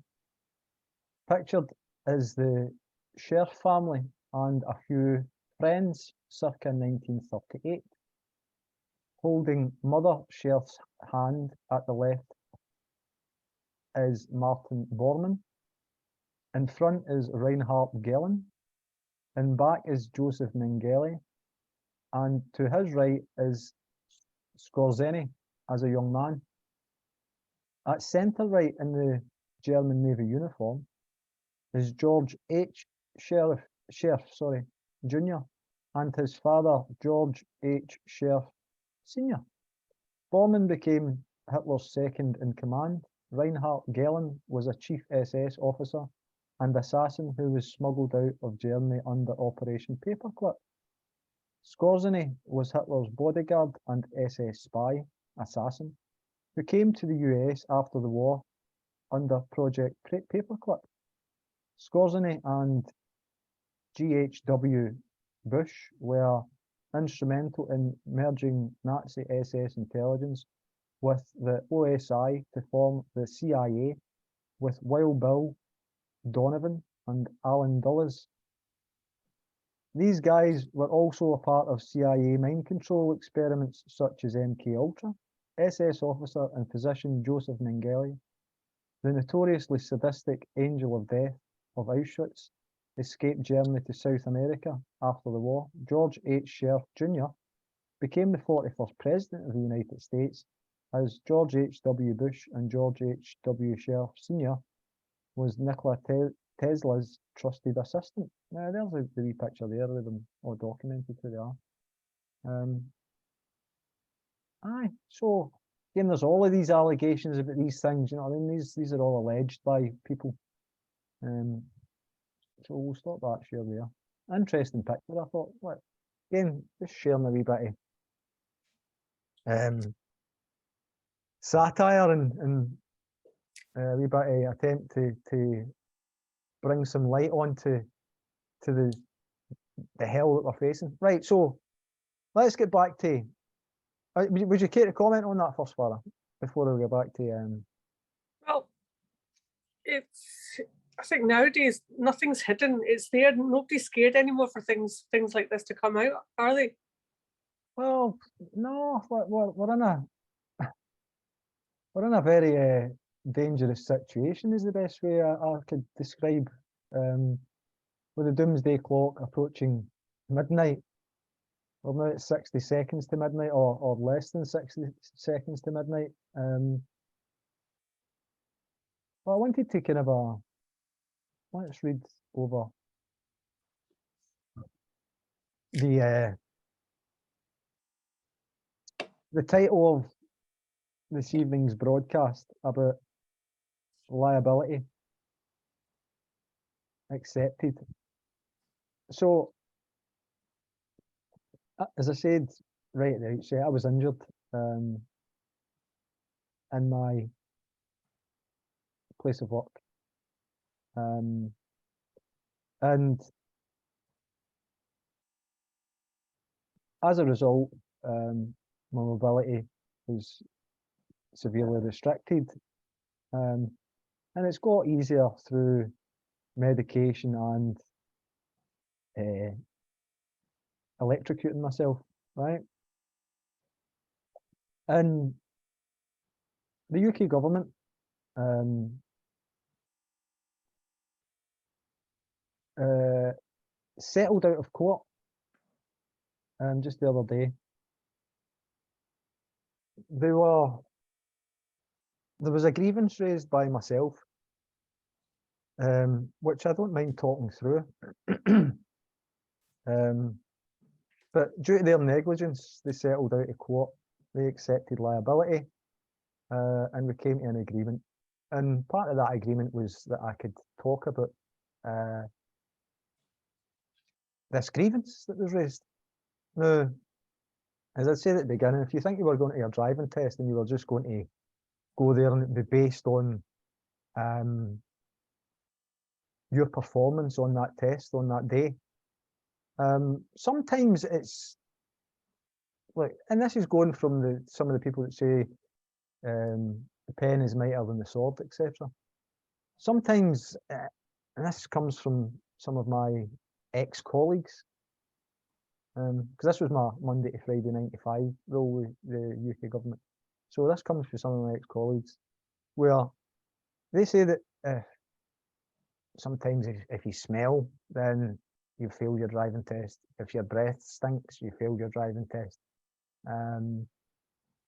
pictured as the Scherf family and a few friends circa 1938, holding Mother Scherf's hand. At the left is Martin Bormann, in front is Reinhard Gehlen, in back is Joseph Mengele, and to his right is Skorzeny as a young man. At centre right in the German Navy uniform is George H. Scherf, Jr. and his father George H. Scherf Sr. Bormann became Hitler's second in command. Reinhard Gehlen was a chief SS officer and assassin who was smuggled out of Germany under Operation Paperclip. Skorzeny was Hitler's bodyguard and SS spy, assassin, who came to the US after the war under Project Paperclip. Skorzeny and G.H.W. Bush were instrumental in merging Nazi SS intelligence with the OSI to form the CIA with Wild Bill Donovan and Alan Dulles. These guys were also a part of CIA mind control experiments such as MK-Ultra. SS officer and physician Joseph Mengele, the notoriously sadistic Angel of Death of Auschwitz, escaped Germany to South America after the war. George H. Scherf Jr. became the 41st President of the United States, as George H.W. Bush and George H.W. Scherf Sr. was Nikola Tesla's trusted assistant. Now, there's the wee picture there with them all documented who they are. Aye, so again, there's all of these allegations about these things, you know what I mean? These are all alleged by people. So we'll stop that share there. Interesting picture, I thought. What again, just sharing a wee bit of satire and a wee bit of attempt to bring some light onto the hell that we're facing. Right, so let's get back to. Would you care to comment on that first, Farah, before we go back to? Well, I think nowadays nothing's hidden. It's there. Nobody's scared anymore for things like this to come out, are they? Well, no, we're in a very dangerous situation. Is the best way I could describe. With the doomsday clock approaching midnight. We're now at 60 seconds to midnight, or less than 60 seconds to midnight. Well, I wanted to kind of let's read over the title of this evening's broadcast about liability accepted. So, as I said right at the outset, I was injured in my place of work. And as a result, my mobility was severely restricted. And it's got easier through medication and electrocuting myself, right? And the UK government settled out of court just the other day. There was a grievance raised by myself, which I don't mind talking through. But due to their negligence, they settled out of court. They accepted liability, and we came to an agreement. And part of that agreement was that I could talk about this grievance that was raised. Now, as I said at the beginning, if you think you were going to your driving test and you were just going to go there and it would be based on your performance on that test on that day. Sometimes it's like, and this is going from some of the people that say the pen is mightier than the sword, etc. Sometimes, and this comes from some of my ex-colleagues, because this was my Monday to Friday 9 to 5 role with the UK government. So this comes from some of my ex-colleagues, where they say that sometimes if you smell, then you fail your driving test. If your breath stinks, you fail your driving test.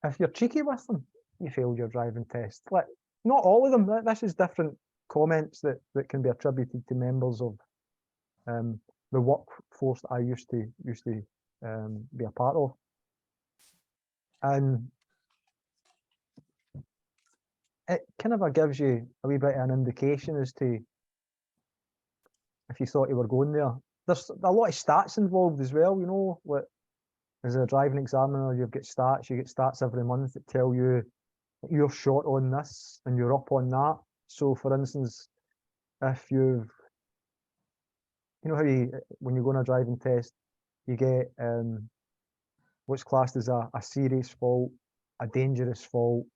If you're cheeky with them, you failed your driving test. Like, not all of them. This is different comments that can be attributed to members of the workforce that I used to be a part of. And it kind of gives you a wee bit of an indication as to if you thought you were going there. There's a lot of stats involved as well, you know. Like, as a driving examiner, you get stats every month that tell you that you're short on this and you're up on that. So for instance, if you know how when you go on a driving test, you get what's classed as a serious fault, a dangerous fault,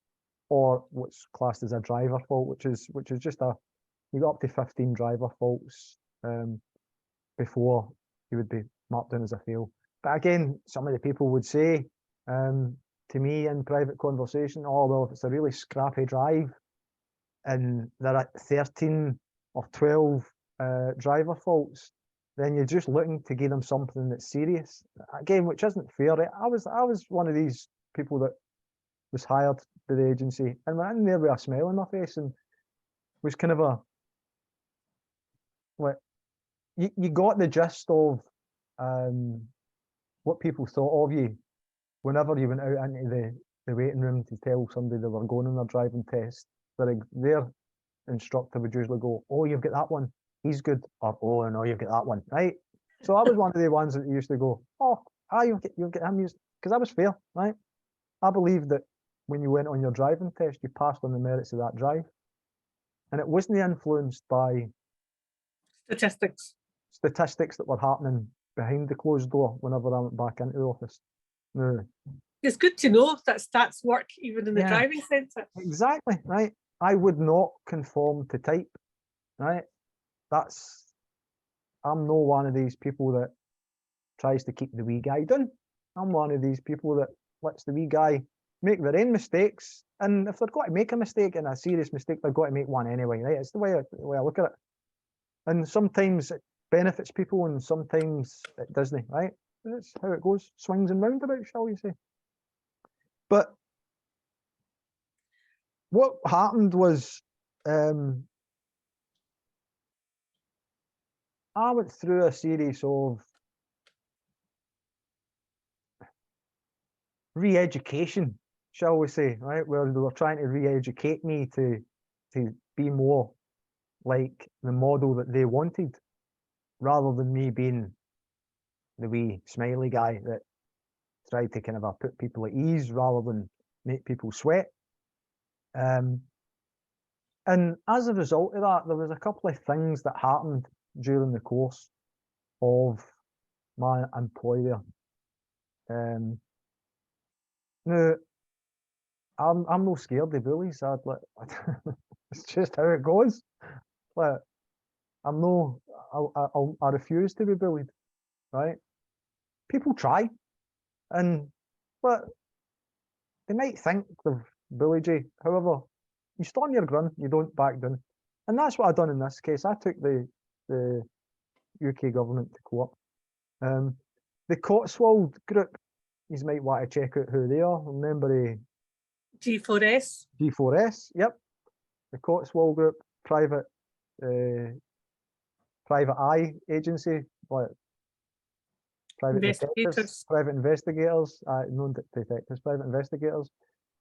or what's classed as a driver fault, which is just you got up to 15 driver faults before you would be marked down as a fail. But again, some of the people would say to me in private conversation, oh, well, if it's a really scrappy drive and they're at 13 or 12 driver faults, then you're just looking to give them something that's serious. Again, which isn't fair. I was one of these people that was hired by the agency and went in there with a smile on my face and was kind of you got the gist of what people thought of you whenever you went out into the waiting room to tell somebody they were going on their driving test. Their instructor would usually go, oh, you've got that one, he's good, or oh no, you've got that one, right? So I was one of the ones that used to go, oh, you've got him, because that was fair, right? I believed that when you went on your driving test, you passed on the merits of that drive, and it wasn't influenced by statistics that were happening behind the closed door whenever I went back into the office. No. It's good to know that stats work even in the driving centre. Exactly, right? I would not conform to type, right? I'm no one of these people that tries to keep the wee guy down. I'm one of these people that lets the wee guy make their own mistakes, and if they're going to make a mistake, and a serious mistake, they're going to make one anyway, right? It's the way I look at it. And sometimes it benefits people and sometimes it doesn't, right? That's how it goes, swings and roundabouts, shall we say. But what happened was I went through a series of re-education, shall we say, right? Where they were trying to re-educate me to be more like the model that they wanted, rather than me being the wee smiley guy that tried to kind of put people at ease rather than make people sweat. And as a result of that, there was a couple of things that happened during the course of my employer. Now, I'm no scared of bullies. It's just how it goes. Like, I refuse to be bullied, right? People try, but they might think they've bullied you. However, you stand your ground, you don't back down. And that's what I've done in this case. I took the UK government to court. The Cotswold group, you might want to check out who they are. Remember G4S? G4S, yep. The Cotswold group, private eye agency, like private detectives, private investigators, non detectives, private investigators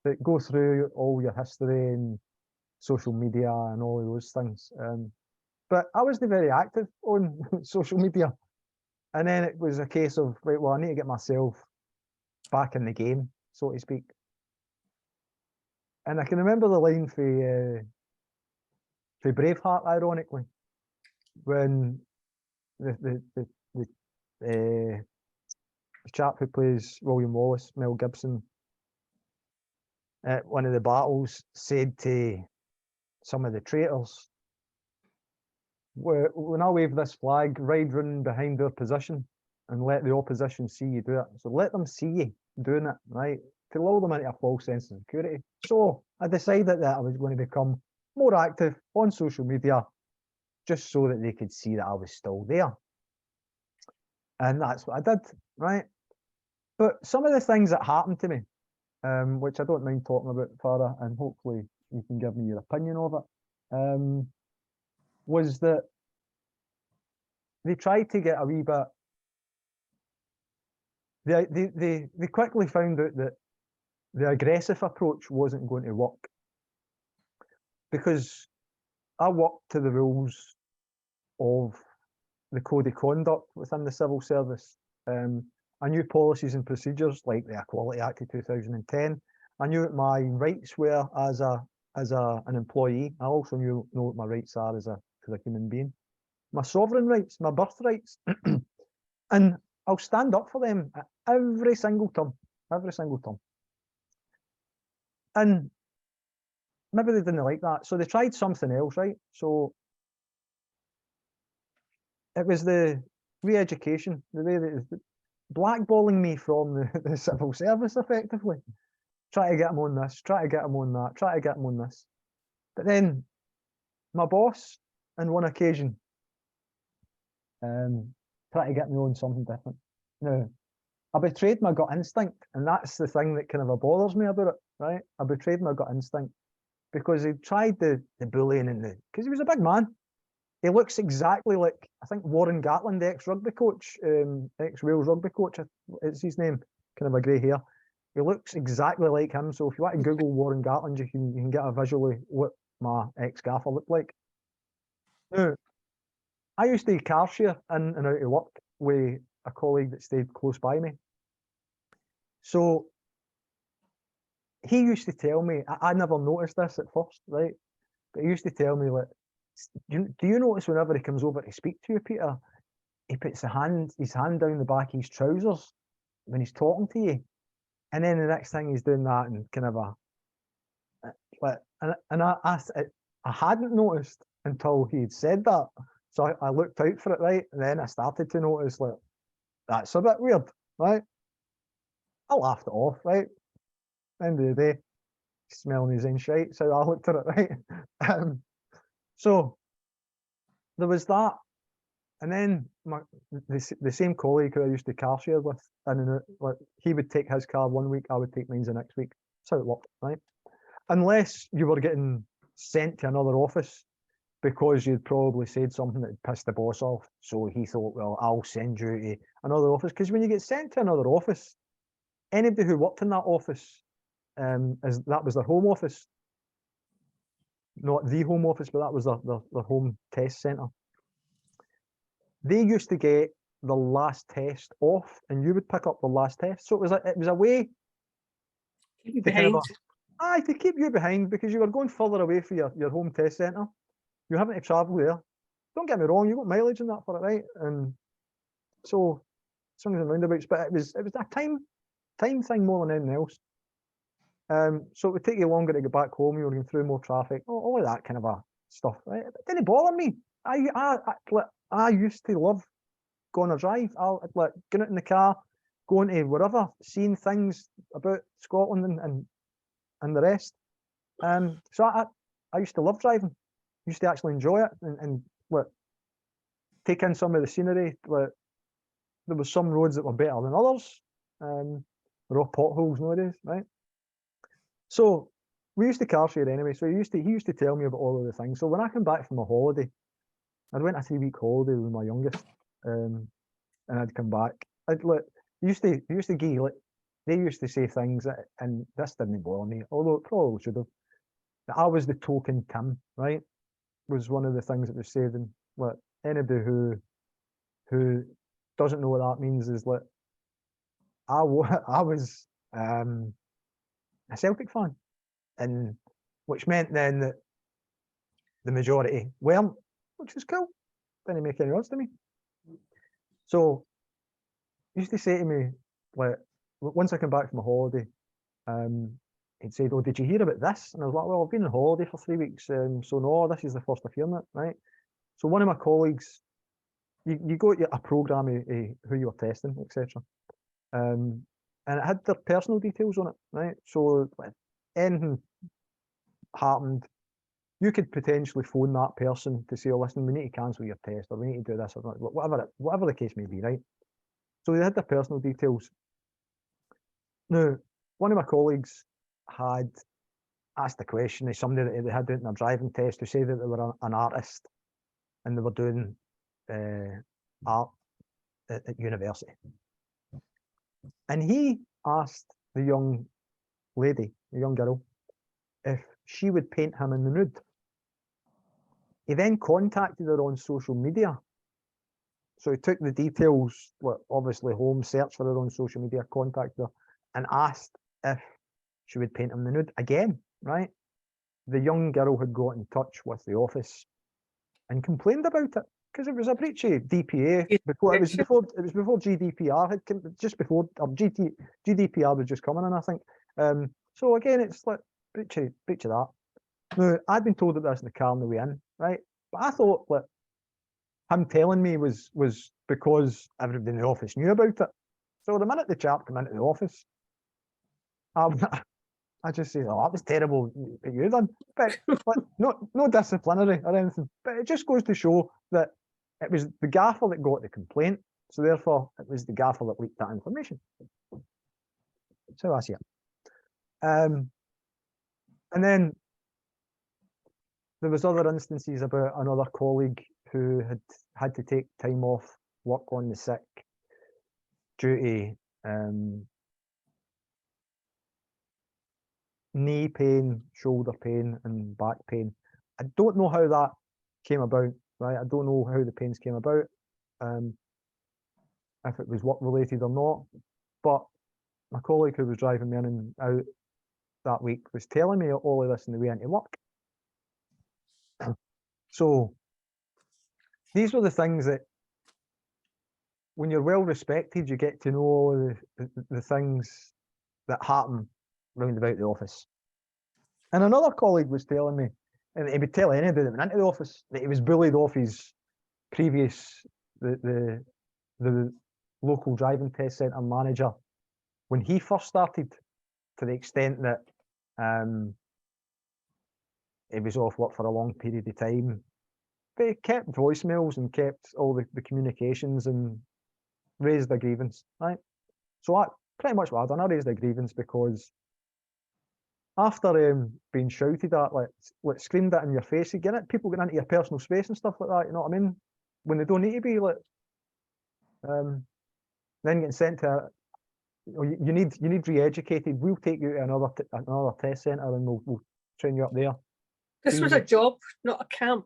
that go through all your history and social media and all of those things. But I wasn't very active on social media. And then it was a case of, right, well, I need to get myself back in the game, so to speak. And I can remember the line for for Braveheart, ironically, when the chap who plays William Wallace, Mel Gibson, at one of the battles said to some of the traitors, when I wave this flag, ride running behind their position and let the opposition see you do it. So let them see you doing it, right? To lull them into a false sense of security. So I decided that I was going to become more active on social media just so that they could see that I was still there. And that's what I did, right? But some of the things that happened to me, which I don't mind talking about, Farah, and hopefully you can give me your opinion of it, was that they tried to get a wee bit. They quickly found out that the aggressive approach wasn't going to work, because I worked to the rules of the code of conduct within the civil service. I knew policies and procedures like the Equality Act of 2010. I knew what my rights were as an employee. I also know what my rights are as a human being. My sovereign rights, my birthrights, and I'll stand up for them at every single term, And maybe they didn't like that, so they tried something else, right? So it was the re-education, the way that it was blackballing me from the civil service, effectively. Try to get them on this, try to get them on that, try to get them on this. But then my boss, on one occasion, tried to get me on something different. Now, I betrayed my gut instinct, and that's the thing that kind of bothers me about it, right? I betrayed my gut instinct because he tried the bullying and because he was a big man. He looks exactly like, I think, Warren Gatland, the ex-rugby coach, ex-Wales rugby coach, it's his name, kind of a grey hair. He looks exactly like him. So if you want to Google Warren Gatland, you can get a visually what my ex-gaffer looked like. Now, I used to car share in and out of work with a colleague that stayed close by me. So he used to tell me, I never noticed this at first, right? But he used to tell me, like, do you notice whenever he comes over to speak to you, Peter, he puts his hand down the back of his trousers when he's talking to you, and then the next thing he's doing that and kind of I hadn't noticed until he'd said that, so I looked out for it, right, and then I started to notice, like, that's a bit weird, right? I laughed it off, right? End of the day, smelling his own shite, so I looked at it, right? So there was that, and then the same colleague who I used to car share with, and like, he would take his car one week, I would take mine the next week. That's how it worked, right? Unless you were getting sent to another office because you'd probably said something that pissed the boss off. So he thought, well, I'll send you to another office. Because when you get sent to another office, anybody who worked in that office, that was their home office. Not the home office, but that was their home test centre. They used to get the last test off, and you would pick up the last test. So it was a way Keep you behind. To keep you behind, because you were going further away from your home test centre. You're having to travel there. Don't get me wrong, you got mileage in that for it, right? And so swings and roundabouts, but it was a time thing more than anything else. So it would take you longer to get back home. You were going through more traffic, all of that kind of stuff. Right? It didn't bother me. I used to love going a drive. Like getting out in the car, going to wherever, seeing things about Scotland and the rest. So I used to love driving. Used to actually enjoy it and take in some of the scenery. Like, there was some roads that were better than others. They're all potholes nowadays, right? So we used to car share anyway. So he used to tell me about all of the things. So when I came back from a holiday, I went a 3-week holiday with my youngest, and I'd come back. He used to give, like, they used to say things that, and this didn't bother me, although it probably should have. That I was the token Tim, right? Was one of the things that was said. And like, anybody who doesn't know what that means is, like, I was a Celtic fan, and which meant then that the majority weren't, which was cool. Didn't make any odds to me. So he used to say to me, like, once I came back from a holiday, he'd said, "Oh, did you hear about this?" And I was like, "Well, I've been on holiday for 3 weeks, so no, this is the first of hearing it, right?" So one of my colleagues, you got a programme of who you were testing, etc. And it had their personal details on it, right? So if anything happened, you could potentially phone that person to say, "Oh, listen, we need to cancel your test, or we need to do this, or whatever the case may be, right?" So they had their personal details. Now, one of my colleagues had asked a question of somebody that they had doing their driving test, to say that they were an artist and they were doing art at university. And he asked the young lady, the young girl, if she would paint him in the nude. He then contacted her on social media. So he took the details, well, obviously home, searched for her on social media, contacted her, and asked if she would paint him the nude again, right? The young girl had got in touch with the office and complained about it, because it was a breach of DPA. Before it was before GDPR had come, just before, or GDPR was just coming in, I think. So again, it's like breach of that. Now, I'd been told that this in the car on the way in, right? But I thought that him telling me was because everybody in the office knew about it. So the minute the chap came into the office, I just say, "Oh, that was terrible what you done." But no disciplinary or anything. But it just goes to show that it was the gaffer that got the complaint. So therefore, it was the gaffer that leaked that information. So I see it. And then there was other instances about another colleague who had to take time off work on the sick due to knee pain, shoulder pain, and back pain. I don't know how that came about, right? I don't know how the pains came about, if it was work related or not. But my colleague who was driving me in and out that week was telling me all of this on the way into work. So these were the things that, when you're well respected, you get to know all the things that happen round about the office. And another colleague was telling me, and he would tell anybody that went into the office, that he was bullied off his previous, the local driving test centre manager when he first started, to the extent that he was off work for a long period of time. But he kept voicemails and kept all the communications and raised a grievance, right? So I pretty much what I done, I raised a grievance because after being shouted at, like screamed at in your face, you get it, people getting into your personal space and stuff like that, you know what I mean? When they don't need to be, like, then getting sent to, you need re-educated. We'll take you to another test centre and we'll train you up there. This was a job, not a camp.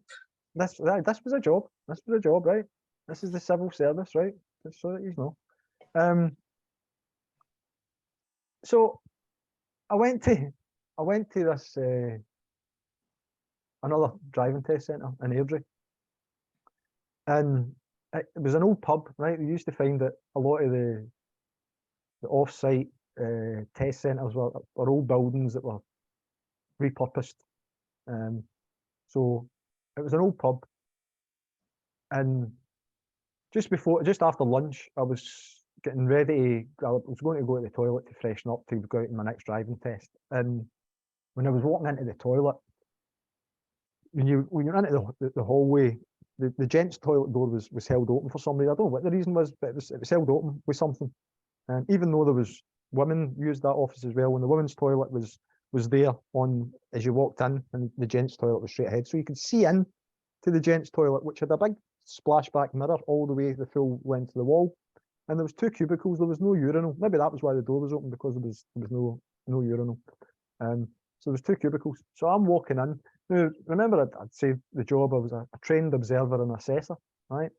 This was a job. This was a job, right? This is the civil service, right? Just so that you know. So I went to this another driving test centre in Airdrie, and it was an old pub, right? We used to find that a lot of the off-site test centres were old buildings that were repurposed. So it was an old pub, and just after lunch, I was getting ready. I was going to go to the toilet to freshen up to go out in my next driving test. And when I was walking into the toilet, when you're into the hallway, the gents' toilet door was held open for somebody. I don't know what the reason was, but it was held open with something. And even though there was women used that office as well, when the women's toilet was there on as you walked in, and the gents' toilet was straight ahead, so you could see in to the gents' toilet, which had a big splashback mirror all the way the full length of the wall. And there was 2 cubicles. There was no urinal. Maybe that was why the door was open, because there was no urinal. So there was 2 cubicles. So I'm walking in. Now, remember, I'd said the job. I was a trained observer and assessor, right?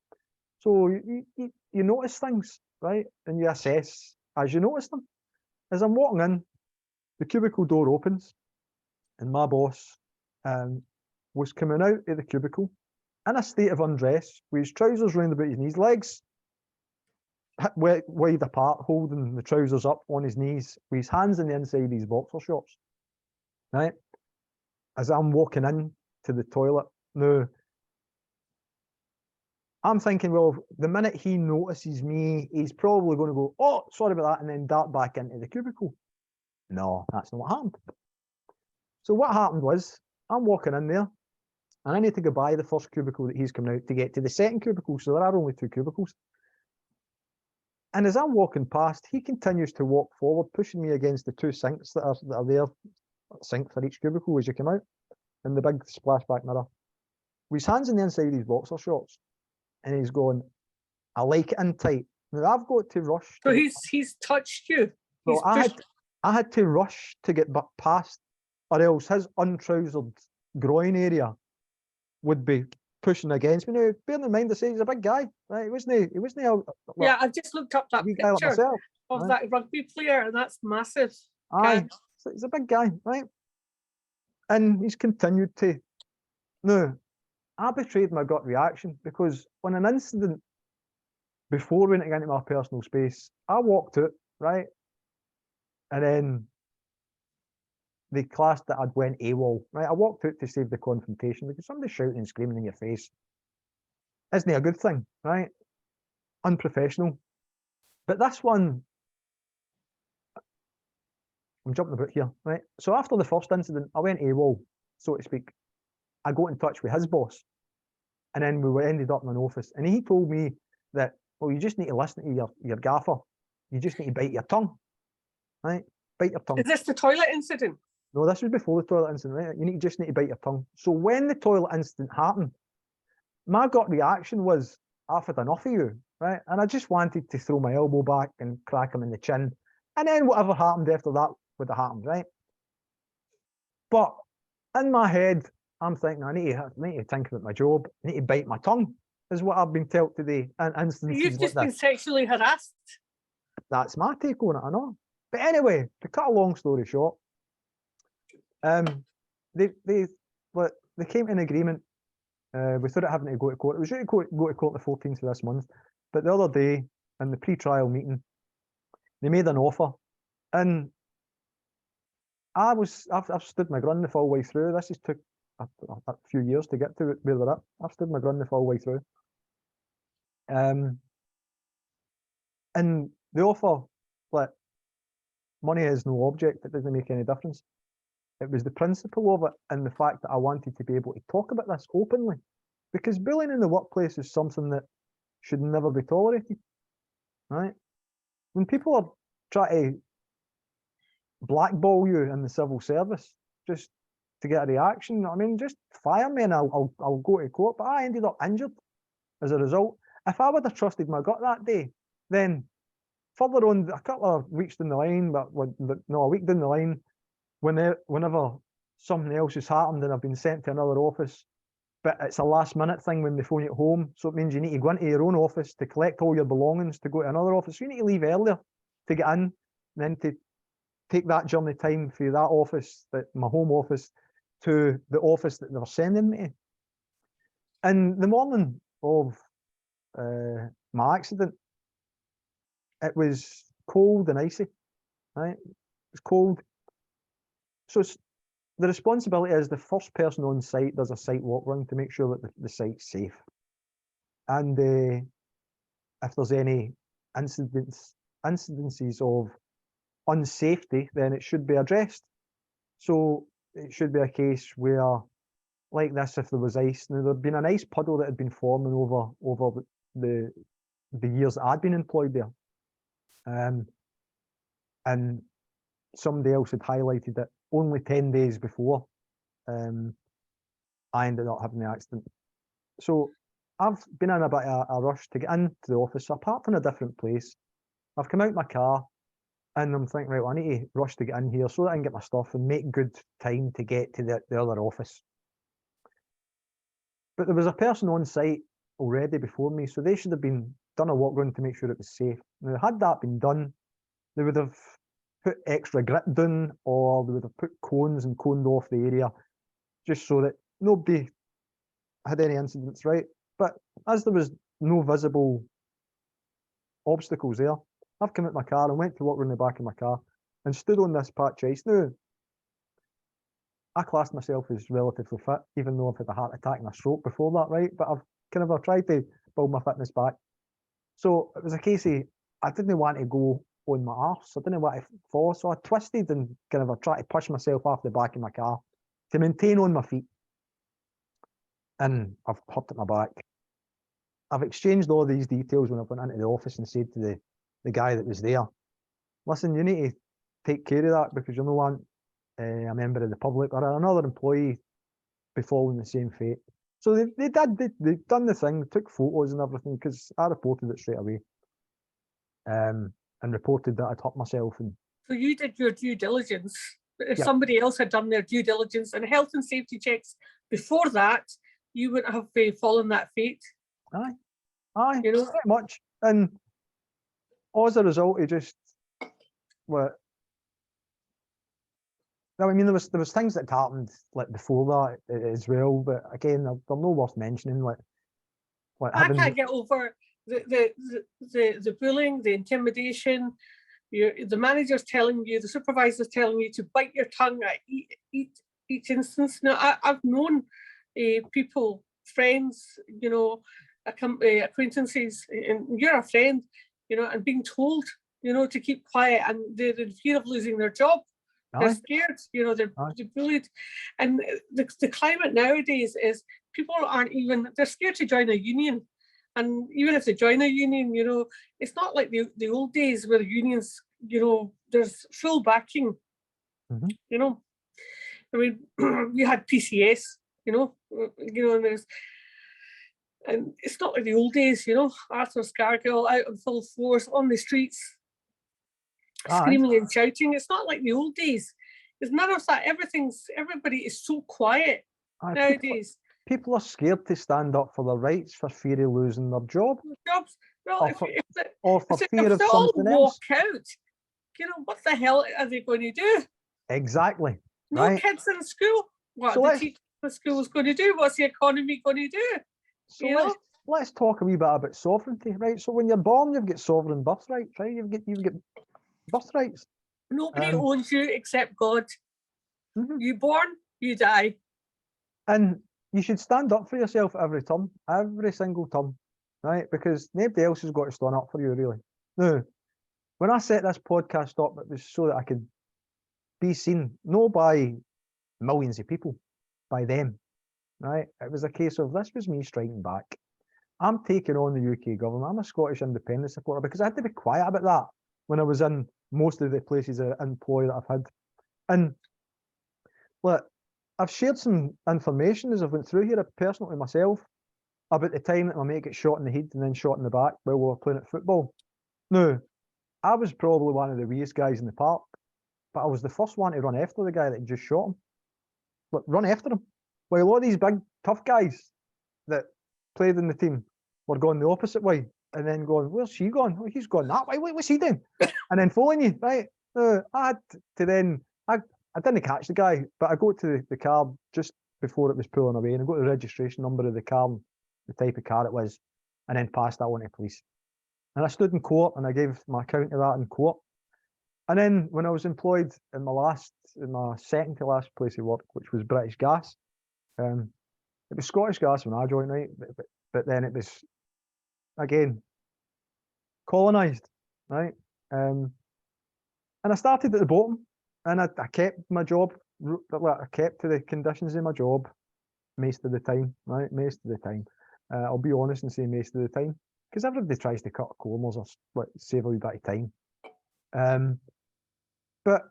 So you notice things, right, and you assess as you notice them. As I'm walking in, the cubicle door opens, and my boss was coming out of the cubicle in a state of undress, with his trousers round about his knees, legs wide apart, holding the trousers up on his knees, with his hands in the inside of his boxer shorts. Right? As I'm walking in to the toilet. Now, I'm thinking, well, the minute he notices me, he's probably going to go, oh, sorry about that, and then dart back into the cubicle. No, that's not what happened. So what happened was, I'm walking in there, and I need to go by the first cubicle that he's coming out to get to the second cubicle, so there are only 2 cubicles. And as I'm walking past, he continues to walk forward, pushing me against the 2 sinks that are there, a sink for each cubicle as you come out, and the big splashback mirror. With his hands on the inside of his boxer shorts, and he's going, I like it in tight. Now I've got to rush. So he's touched you. So I had to rush to get back past, or else his untrousered groin area would be pushing against me. Now, bear in mind, I say he's a big guy, right? He wasn't Yeah, I've just looked up that guy like picture myself, of right? that rugby player, and that's massive. Aye, so he's a big guy, right? And he's continued to. Now, I betrayed my gut reaction, because on an incident before we went into my personal space, I walked out, right? And then they classed that I'd went AWOL, right? I walked out to save the confrontation, because somebody shouting and screaming in your face isn't a good thing, right? Unprofessional. But this one, I'm jumping about here, right? So after the first incident, I went AWOL, so to speak. I got in touch with his boss, and then we ended up in an office, and he told me that, well, you just need to listen to your gaffer. You just need to bite your tongue, right? Bite your tongue. Is this the toilet incident? No, this was before the toilet incident, right? You just need to bite your tongue. So when the toilet incident happened, my gut reaction was, I've had enough of you, right? And I just wanted to throw my elbow back and crack him in the chin. And then whatever happened after that would have happened, right? But in my head, I'm thinking, I need to think about my job. I need to bite my tongue, is what I've been told today. And instances You've just like been this. sexually harassed. That's my take on it, I know. But anyway, to cut a long story short, they came to an agreement without it having to go to court. It was due to go to court the 14th of this month, but the other day in the pre-trial meeting, they made an offer, and I've stood my ground the full way through. This has took a few years to get to where we're at. I've stood my ground the full way through. And the offer, like, money is no object. It doesn't make any difference. It was the principle of it, and the fact that I wanted to be able to talk about this openly, because bullying in the workplace is something that should never be tolerated, right? When people are trying to blackball you in the civil service just to get a reaction, I mean, just fire me and I'll go to court. But I ended up injured as a result. If I would have trusted my gut that day, then further on, a couple of weeks down the line, a week down the line, whenever something else has happened and I've been sent to another office, but it's a last minute thing when they phone you at home, so it means you need to go into your own office to collect all your belongings to go to another office. So you need to leave earlier to get in, and then to take that journey time for that office, my home office, to the office that they were sending me to. And the morning of my accident, it was cold and icy, right? It was cold. So the responsibility is the first person on site does a site walk round to make sure that the site's safe. And if there's any incidences of unsafety, then it should be addressed. So it should be a case where, like this, if there was ice, now there'd been an ice puddle that had been forming over the years that I'd been employed there. And somebody else had highlighted it only 10 days before I ended up having the accident. So I've been in a bit of a rush to get into the office. So I parked in a different place. I've come out my car and I'm thinking, right, well, I need to rush to get in here so that I can get my stuff and make good time to get to the other office. But there was a person on site already before me, so they should have done a walk round to make sure it was safe. Now, had that been done, they would have put extra grit down, or they would have put cones and coned off the area, just so that nobody had any incidents, right? But as there was no visible obstacles there, I've come out my car and went to walk around the back of my car and stood on this patch of ice. Now, I classed myself as relatively fit, even though I've had a heart attack and a stroke before that, right? But I've tried to build my fitness back. So it was a case of, I didn't want to go on my arse. I didn't want to fall. So I twisted and I tried to push myself off the back of my car to maintain on my feet. And I've hurt at my back. I've exchanged all these details when I went into the office and said to the guy that was there, listen, you need to take care of that because you don't want a member of the public or another employee be following the same fate. So they done the thing, took photos and everything, because I reported it straight away. And reported that I'd hurt myself. And so you did your due diligence. But if Yep. somebody else had done their due diligence and health and safety checks before that, you wouldn't have fallen that fate. Aye, You know? pretty much. And as a result, it just what. No, I mean there was things that happened like before that as well, but again, they're no worth mentioning. Like I having can't get over the bullying, the intimidation. The manager's telling you, the supervisor's telling you to bite your tongue at each instance. Now, I've known people, friends, you know, acquaintances, and you're a friend, you know, and being told, you know, to keep quiet, and they're in fear of losing their job. They're scared, you know, they're bullied. And the climate nowadays is people aren't even, they're scared to join a union. And even if they join a union, you know, it's not like the old days where unions, you know, there's full backing, you know. I mean, we had PCS, you know, and it's not like the old days, you know, Arthur Scargill out on full force on the streets, screaming and shouting. It's not like the old days. There's none of that. Everybody is so quiet nowadays. People are scared to stand up for their rights for fear of losing their job. Jobs. Well, or for fear of they all something walk else. out, you know, what the hell are they going to do? Exactly. No right. kids in school. What So are the teachers in school is going to do? What's the economy going to do? So let's talk a wee bit about sovereignty, right? So when you're born, you've got sovereign birthrights, right? You've got birthrights. Nobody owns you except God. You born, you die. And you should stand up for yourself every term, every single term, right? Because nobody else has got to stand up for you, really. Now, when I set this podcast up, it was so that I could be seen, not by millions of people, by them, right? It was a case of, this was me striking back. I'm taking on the UK government. I'm a Scottish independence supporter, because I had to be quiet about that when I was in most of the places of employ that I've had. And look, I've shared some information as I've went through here personally myself about the time that my mate got shot in the head and then shot in the back while we were playing at football. Now, I was probably one of the weakest guys in the park, but I was the first one to run after the guy that just shot him. Look, run after him. While all these big, tough guys that played in the team were going the opposite way and then going, where's she gone? Oh, he's gone that way. What's he doing? And then following you, right? I had to then, I didn't catch the guy, but I go to the car just before it was pulling away, and I got the registration number of the car, and the type of car it was, and then passed that on to police. And I stood in court and I gave my account of that in court. And then when I was employed in my second to last place of work, which was British Gas, it was Scottish Gas when I joined, right? But then it was, again, colonised, right? And I started at the bottom, and I kept my job. I kept to the conditions of my job most of the time, right? Most of the time. I'll be honest and say most of the time, because everybody tries to cut corners or like save a wee bit of time. But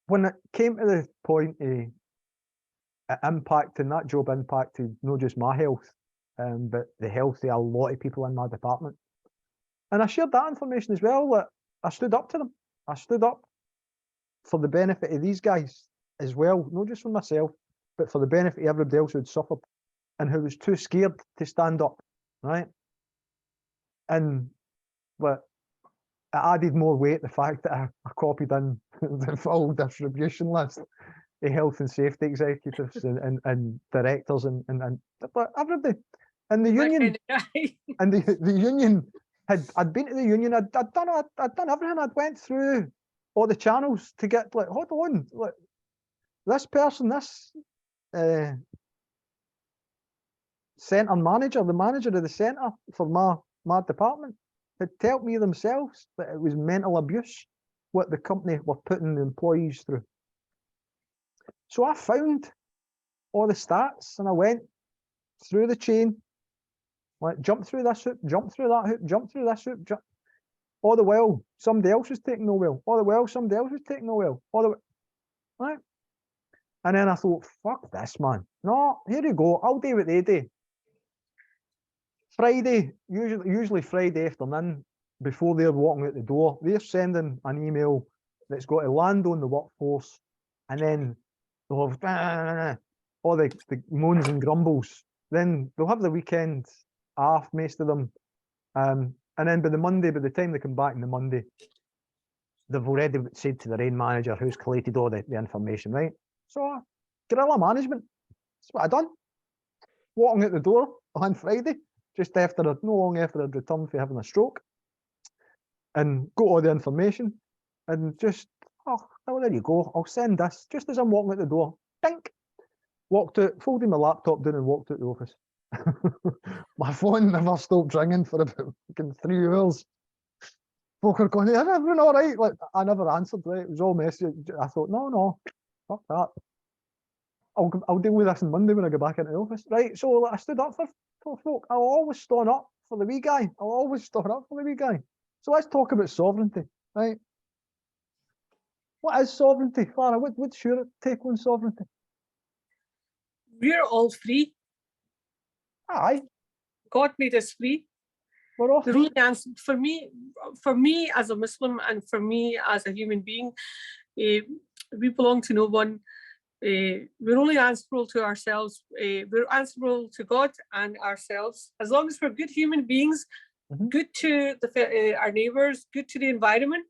when it came to the point of impacting, that job impacted not just my health, but the health of a lot of people in my department. And I shared that information as well, that I stood up to them. I stood up for the benefit of these guys as well, not just for myself, but for the benefit of everybody else who'd suffered and who was too scared to stand up, right? And but it added more weight, the fact that I copied in the full distribution list health and safety executives and directors and but everybody. And the That union, kind of guy. and the union I'd been to the union, I'd done everything, I'd went through all the channels to get, like, hold on, like, this person, this centre manager, the manager of the centre for my department, had told me themselves that it was mental abuse what the company were putting the employees through. So I found all the stats and I went through the chain, like, jump through this hoop, jump through that hoop, jump through this hoop, jump. All the while somebody else was taking the wheel, all the while somebody else was taking the wheel, all the right. And then I thought, fuck this, man. No, here you go, I'll do what they do. Friday, usually Friday afternoon, before they're walking out the door, they're sending an email that's got to land on the workforce, and then they'll have all the moans and grumbles. Then they'll have the weekend off, most of them, and then by the time they come back on the Monday, they've already said to their own manager who's collated all the information, right? So guerrilla management, that's what I done. Walking out the door on Friday, just after no long after I'd returned from having a stroke, and got all the information, and just, oh, well, there you go, I'll send this, just as I'm walking out the door, dink, walked out, folded my laptop down and walked out the office. My phone never stopped ringing for about 3 hours. Folk are going, is everything all right? Like, I never answered, right? It was all message. I thought, no, fuck that. I'll deal with this on Monday when I go back into the office, right? So, like, I stood up for folk. I'll always stand up for the wee guy. I'll always stand up for the wee guy. So let's talk about sovereignty, right? What is sovereignty, Clara? What's your take on sovereignty? We're all free. Aye. God made us free. We're all The free. only answer for me as a Muslim, and for me as a human being, we belong to no one. We're only answerable to ourselves. We're answerable to God and ourselves. As long as we're good human beings, good to our neighbours, good to the environment,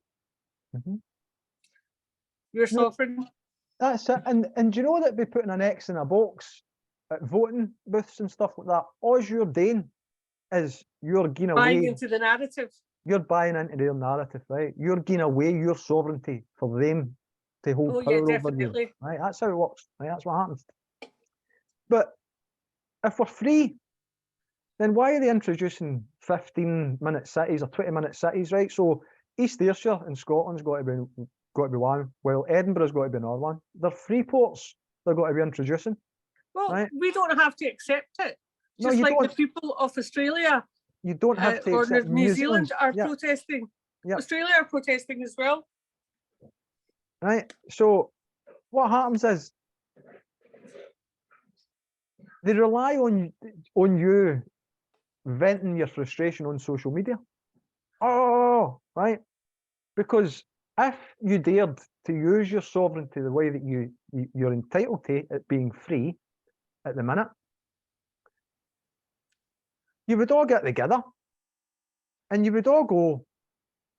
we're sovereign. That's it. And do you know that by putting an X in a box at voting booths and stuff like that, all you're doing is you're giving Buying away, into the narrative. you're buying into their narrative, right? You're giving away your sovereignty for them to hold Oh, power yeah, over you, definitely. right? That's how it works, right? That's what happens. But if we're free, then why are they introducing 15-minute cities or 20-minute cities, right? So East Ayrshire in Scotland's got to be one, while Edinburgh's got to be another one. They're free ports they're going to be introducing. Well, right? we don't have to accept it. No, Just you like the don't. people of Australia You don't have to or accept New Zealand are yeah. protesting. Yeah. Australia are protesting as well. Right. So what happens is they rely on you venting your frustration on social media. Oh, right. Because if you dared to use your sovereignty the way that you're entitled to it being free at the minute, you would all get together and you would all go,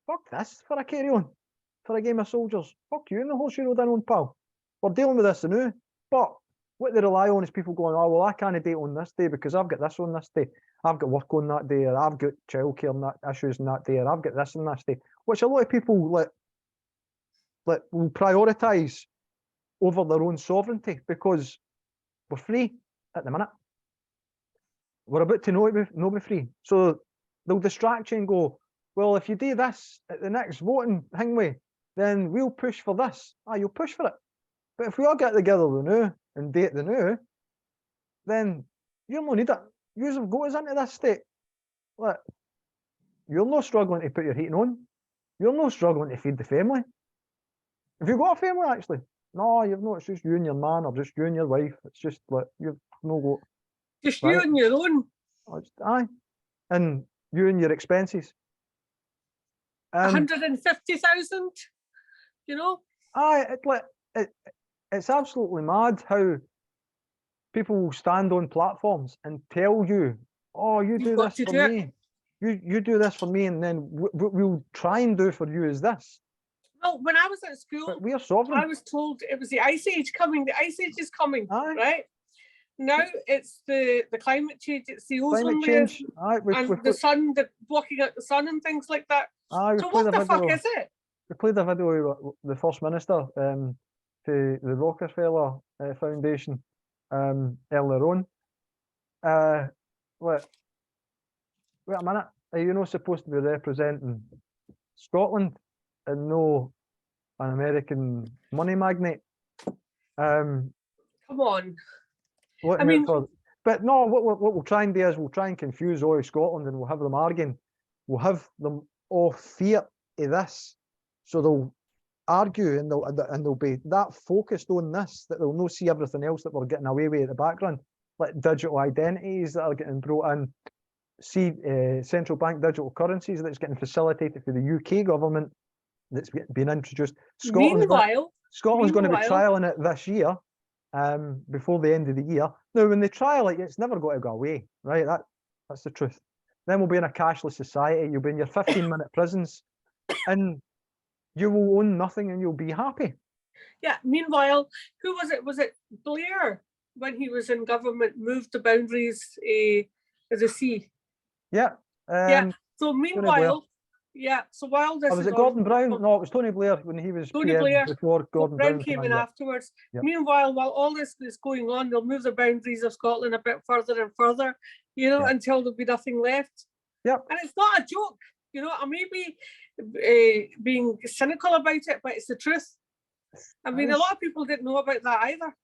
fuck this for a carry on, for a game of soldiers. Fuck you and the whole shit road on, pal. We're dealing with this now. But what they rely on is people going, oh, well, I can't date on this day because I've got this on this day. I've got work on that day, or I've got childcare and that issues on that day, or I've got this on this day, which a lot of people will prioritise over their own sovereignty because we're free at the minute. We're about to not be free. So they'll distract you and go, well, if you do this at the next voting thingway, then we'll push for this. You'll push for it. But if we all get together the now and date the now, then you'll no need it. You have got us into this state. Like, you're not struggling to put your heating on. You're not struggling to feed the family. Have you got a family, actually? No, you've not. It's just you and your man, or just you and your wife. It's just like, you've no got. Just you on your own. Aye. And you and your expenses. 150,000, you know? Aye, it's absolutely mad how people will stand on platforms and tell you, oh, you do this for me. You do this for me, and then we'll try and do for you is this. No, when I was at school, But we are sovereign. I was told it was the Ice Age coming. The Ice Age is coming, Aye. right? Now it's the climate change. It's the ozone Climate layers change. Aye, and the sun, the blocking out the sun and things like that. we So played what a the fuck video. is it? We played a video with the First Minister to the Rockefeller Foundation earlier on. Wait a minute. Are you not supposed to be representing Scotland and no an American money magnate? Come on. Looking I mean- out for, but no, what we'll try and do is we'll try and confuse all of Scotland, and we'll have them arguing. We'll have them all fear of this, so they'll argue and they'll be that focused on this that they'll not see everything else that we're getting away with at the background, like digital identities that are getting brought in, see central bank digital currencies that's getting facilitated through the UK government that's being introduced. Scotland's going to be trialling it this year, before the end of the year. Now, when they trial it, it's never going to go away, right? That's the truth. Then we'll be in a cashless society. You'll be in your 15-minute prisons, and you will own nothing, and you'll be happy. Yeah. Meanwhile, who was it? Was it Blair when he was in government moved the boundaries of the sea? Yeah. Yeah. So meanwhile, yeah. So while this was is it Gordon Brown? No, it was Tony Blair when he was Tony PM Blair, before Gordon Brown came in yeah. afterwards. Yep. Meanwhile, while all this is going on, they'll move the boundaries of Scotland a bit further and further, you know, until there'll be nothing left. Yep. And it's not a joke, you know. I may be being cynical about it, but it's the truth. I mean, a lot of people didn't know about that either.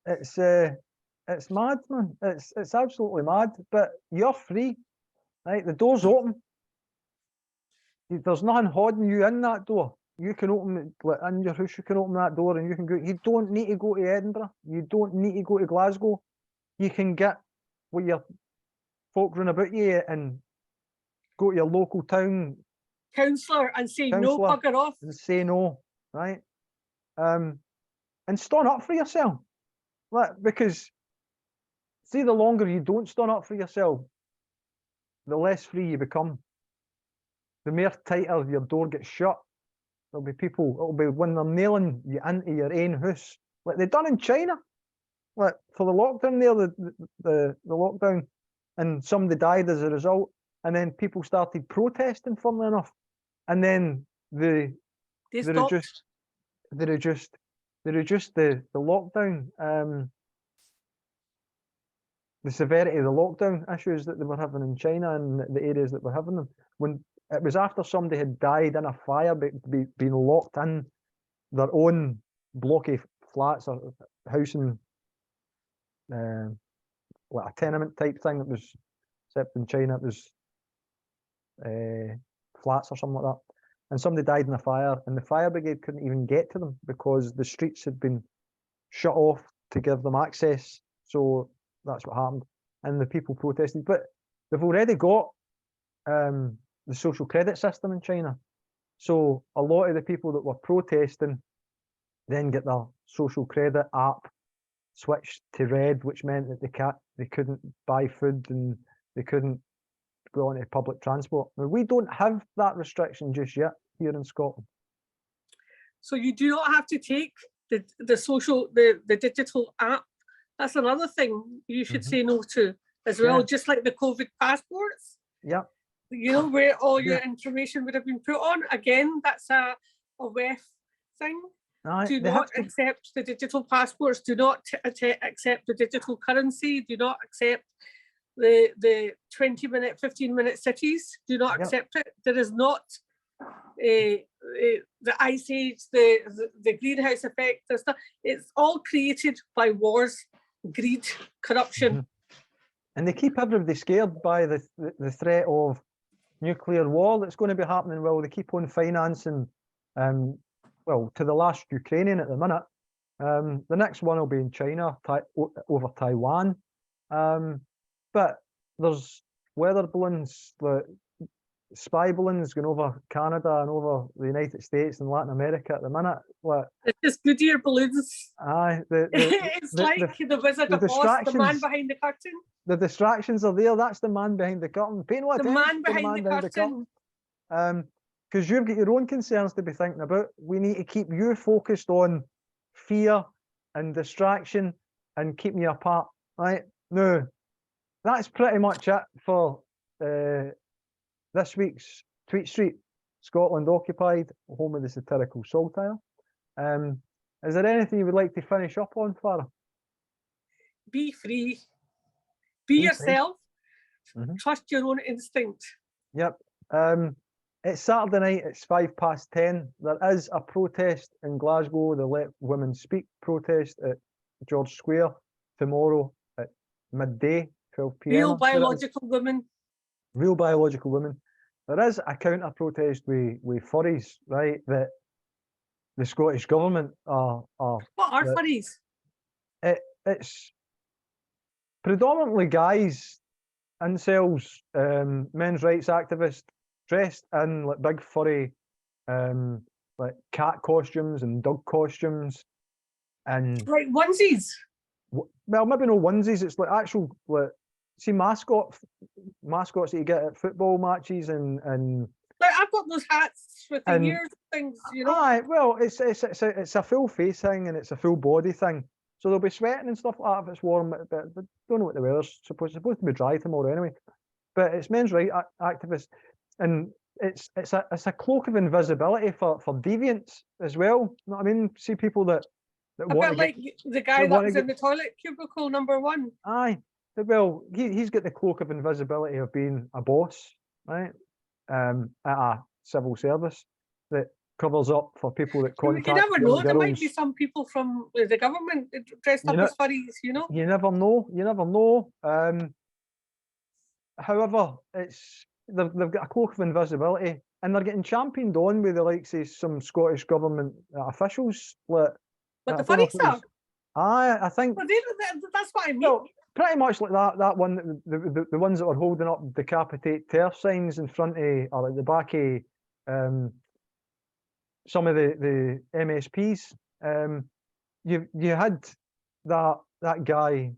It's mad, man. It's absolutely mad. But you're free, right? The door's open. There's nothing holding you in that door. You can open it like in your house. You can open that door, and you can go. You don't need to go to Edinburgh. You don't need to go to Glasgow. You can get with your folk run about you and go to your local town councillor and say no, bugger off, and say no, right? And stand up for yourself, like, because see, the longer you don't stand up for yourself, the less free you become. The more tighter your door gets shut. There'll be people, it'll be when they're nailing you into your own house, like they done in China, like for the lockdown there, the lockdown, and somebody died as a result, and then people started protesting, funnily enough, and then they reduced the lockdown, the severity of the lockdown issues that they were having in China and the areas that were having them. When it was after somebody had died in a fire, being locked in their own blocky flats or housing, like a tenement type thing. That was, except in China, it was flats or something like that. And somebody died in a fire, and the fire brigade couldn't even get to them because the streets had been shut off to give them access. So that's what happened, and the people protested. But they've already got the social credit system in China, so a lot of the people that were protesting then get their social credit app switched to red, which meant that they couldn't buy food and they couldn't go onto public transport. Now, we don't have that restriction just yet here in Scotland. So you do not have to take the digital app. That's another thing you should say no to as well, just like the COVID passports. Yeah. You know, where all your information would have been put on. Again, that's a WEF thing. Do not accept the digital passports. Do not accept the digital currency. Do not accept the 20-minute, 15-minute cities. Do not accept it. There is not the ice age, the greenhouse effect. It's all created by wars, greed, corruption. And they keep everybody scared by the threat of nuclear war that's going to be happening. Well, they keep on financing, well, to the last Ukrainian at the minute. The next one will be in China, over Taiwan. But there's weather balloons, spy balloons going over Canada and over the United States and Latin America at the minute. It's just Goodyear balloons. Aye. It's like the Wizard of Oz, the man behind the curtain. The distractions are there. That's the man behind the curtain. Pay no attention the man behind the curtain. because you've got your own concerns to be thinking about. We need to keep you focused on fear and distraction and keeping you apart, right? Now, that's pretty much it for this week's Tweet Street. Scotland Occupied, home of the satirical satire. Is there anything you would like to finish up on, Farah? Be free. Be Be free. yourself. Mhm. Trust your own instinct. Yep. It's Saturday night, it's 10:05. There is a protest in Glasgow, the Let Women Speak protest at George Square tomorrow at midday, 12 p.m. Real biological women. Real biological women. There is a counter protest with furries, right? That the Scottish government are What are that- furries? it's predominantly guys, incels, men's rights activists dressed in like big furry like cat costumes and dog costumes and Like onesies. well, maybe no onesies, it's like actual like see mascots that you get at football matches and Like I've got those hats with the And- ears and things, you know. aye, well, it's a full face thing and it's a full body thing. So they'll be sweating and stuff like that if it's warm, but don't know what the weather's supposed to be dry tomorrow anyway. But it's men's rights activists, and it's a cloak of invisibility for deviants as well. You know what I mean? See people that A want bit to like the guy they that wanna was get- in the toilet cubicle #1. aye, well, he's got the cloak of invisibility of being a boss, right? At a civil service that covers up for people that You contact never young know. There might girls. be some people from the government dressed You up know- as furries, you know. You never know. You never know. However, they've got a cloak of invisibility, and they're getting championed on with the likes of some Scottish government officials. Like, But I the don't know if furries it was- are. I think But that's what I mean. well, pretty much like that one. The ones that were holding up decapitate turf signs in front of or at the back of some of the MSPs. You had that guy.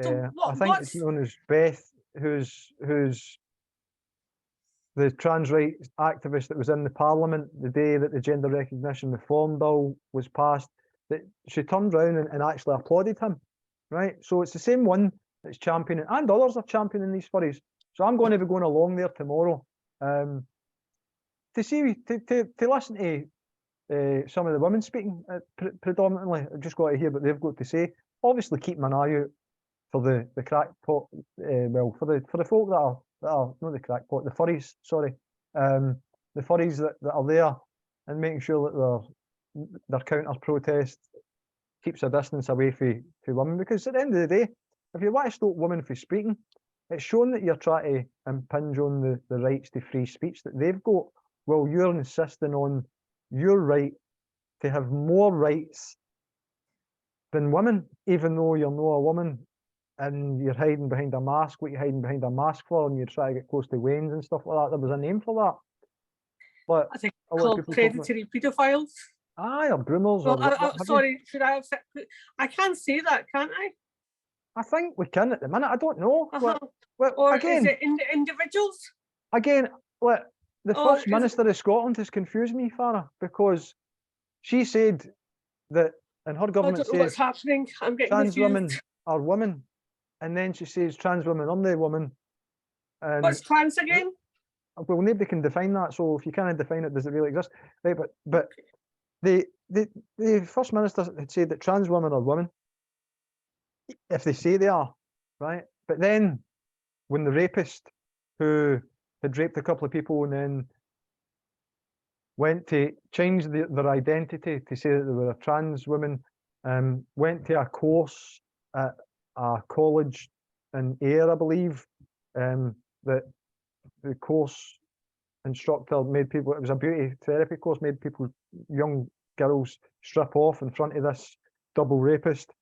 So I think it's known as Beth, who's the trans rights activist that was in the Parliament the day that the Gender Recognition Reform Bill was passed. That she turned round and actually applauded him, right? So it's the same one that's championing, and others are championing these furries. So I'm going to be going along there tomorrow to listen to some of the women speaking predominantly. I've just got to hear what they've got to say. Obviously, keeping an eye out for the crackpot. Well, for the folk that are not the crackpot, the furries. Sorry, the furries that are there, and making sure that their counter protest keeps a distance away from women. Because at the end of the day, if you want to stop women from speaking, it's shown that you're trying to impinge on the rights to free speech that they've got, while you're insisting on your right to have more rights than women, even though you're not a woman and you're hiding behind a mask. What you're hiding behind a mask for, and you try to get close to Wayne's and stuff like that. There was a name for that. But I think a lot of called people talk about- predatory paedophiles. aye, or groomers. Well, or what have you. sorry, should I have said? I can't say that, can't I? I think we can at the minute. I don't know. Uh-huh. Well, Or again, is it individuals? like the Or First is it- Minister of Scotland has confused me, Farah, because she said that, and her I government don't know what's says happening. I'm getting trans confused. women are women, and then she says trans women are the woman. And What's trans again? well, nobody can define that. So if you can't define it, does it really exist? Right, but the First Minister had said that trans women are women if they say they are, right? But then when the rapist who had raped a couple of people and then went to change their identity to say that they were a trans woman, went to a course at a college in Ayr, I believe, that the course instructor made people, it was a beauty therapy course, made people, young girls, strip off in front of this double rapist.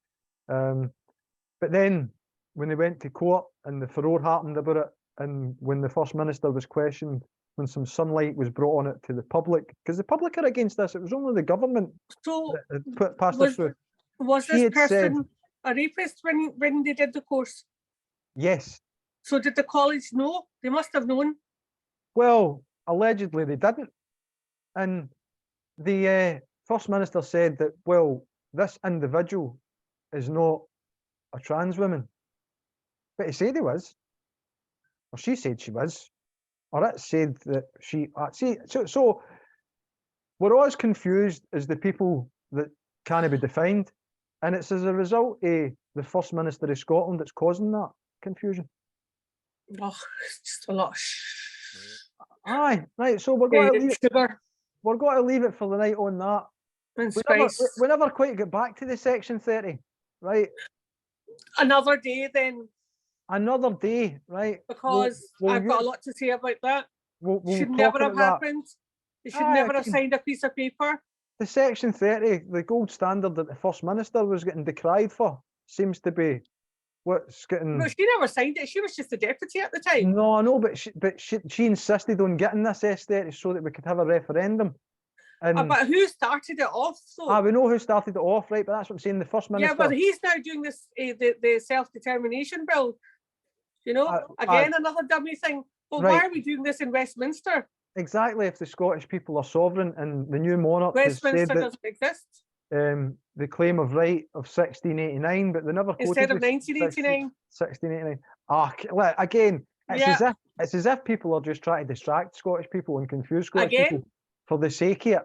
But then when they went to court and the furore happened about it, and when the First Minister was questioned, when some sunlight was brought on it to the public, because the public are against this, it was only the government So that had passed this through. was She this had said- person a rapist when they did the course? Yes. So did the college know? They must have known. Well, allegedly they didn't. And the First Minister said that, well, this individual is not a trans woman. But he said he was. Or she said she was. Or it said that she... So we're always confused as the people that can't be defined. And it's as a result of the First Minister of Scotland that's causing that confusion. Oh, it's just a lot of Aye, right, so we're going to leave it, sugar we're going to leave it for the night on that. and We spice. never quite get back to the Section 30, right? Another day then, Another day, right? because I've got a lot to say about that. We'll Should talk never have about that. happened. They should Aye, never have again, signed a piece of paper. the Section 30, the gold standard that the First Minister was getting decried for, seems to be what's getting... No, she never signed it. She was just the deputy at the time. No, I know, but she insisted on getting this S30 so that we could have a referendum. And But who started it off? So we know who started it off, right? But that's what I'm saying. The First Minister... yeah, but he's now doing this the self-determination bill. You know, again, another dummy thing. Well, right. why are we doing this in Westminster? Exactly, if the Scottish people are sovereign and the new monarch has said Westminster that doesn't exist. the claim of right of 1689, but they never quoted Instead of the 1989. 1689. Again, it's as if people are just trying to distract Scottish people and confuse Scottish people for the sake of it.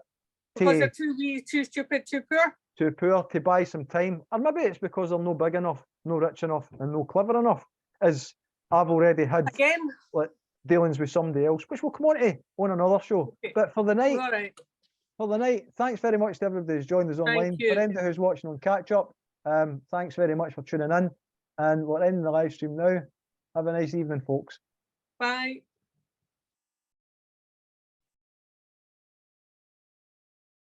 Because they're too stupid, too poor. Too poor to buy some time. Or maybe it's because they're no big enough, no rich enough, and no clever enough. As I've already had dealings with somebody else, which we'll come on to on another show. Okay. But for the night, thanks very much to everybody who's joined us online. For anybody who's watching on catch up, thanks very much for tuning in. And we're ending the live stream now. Have a nice evening, folks. Bye.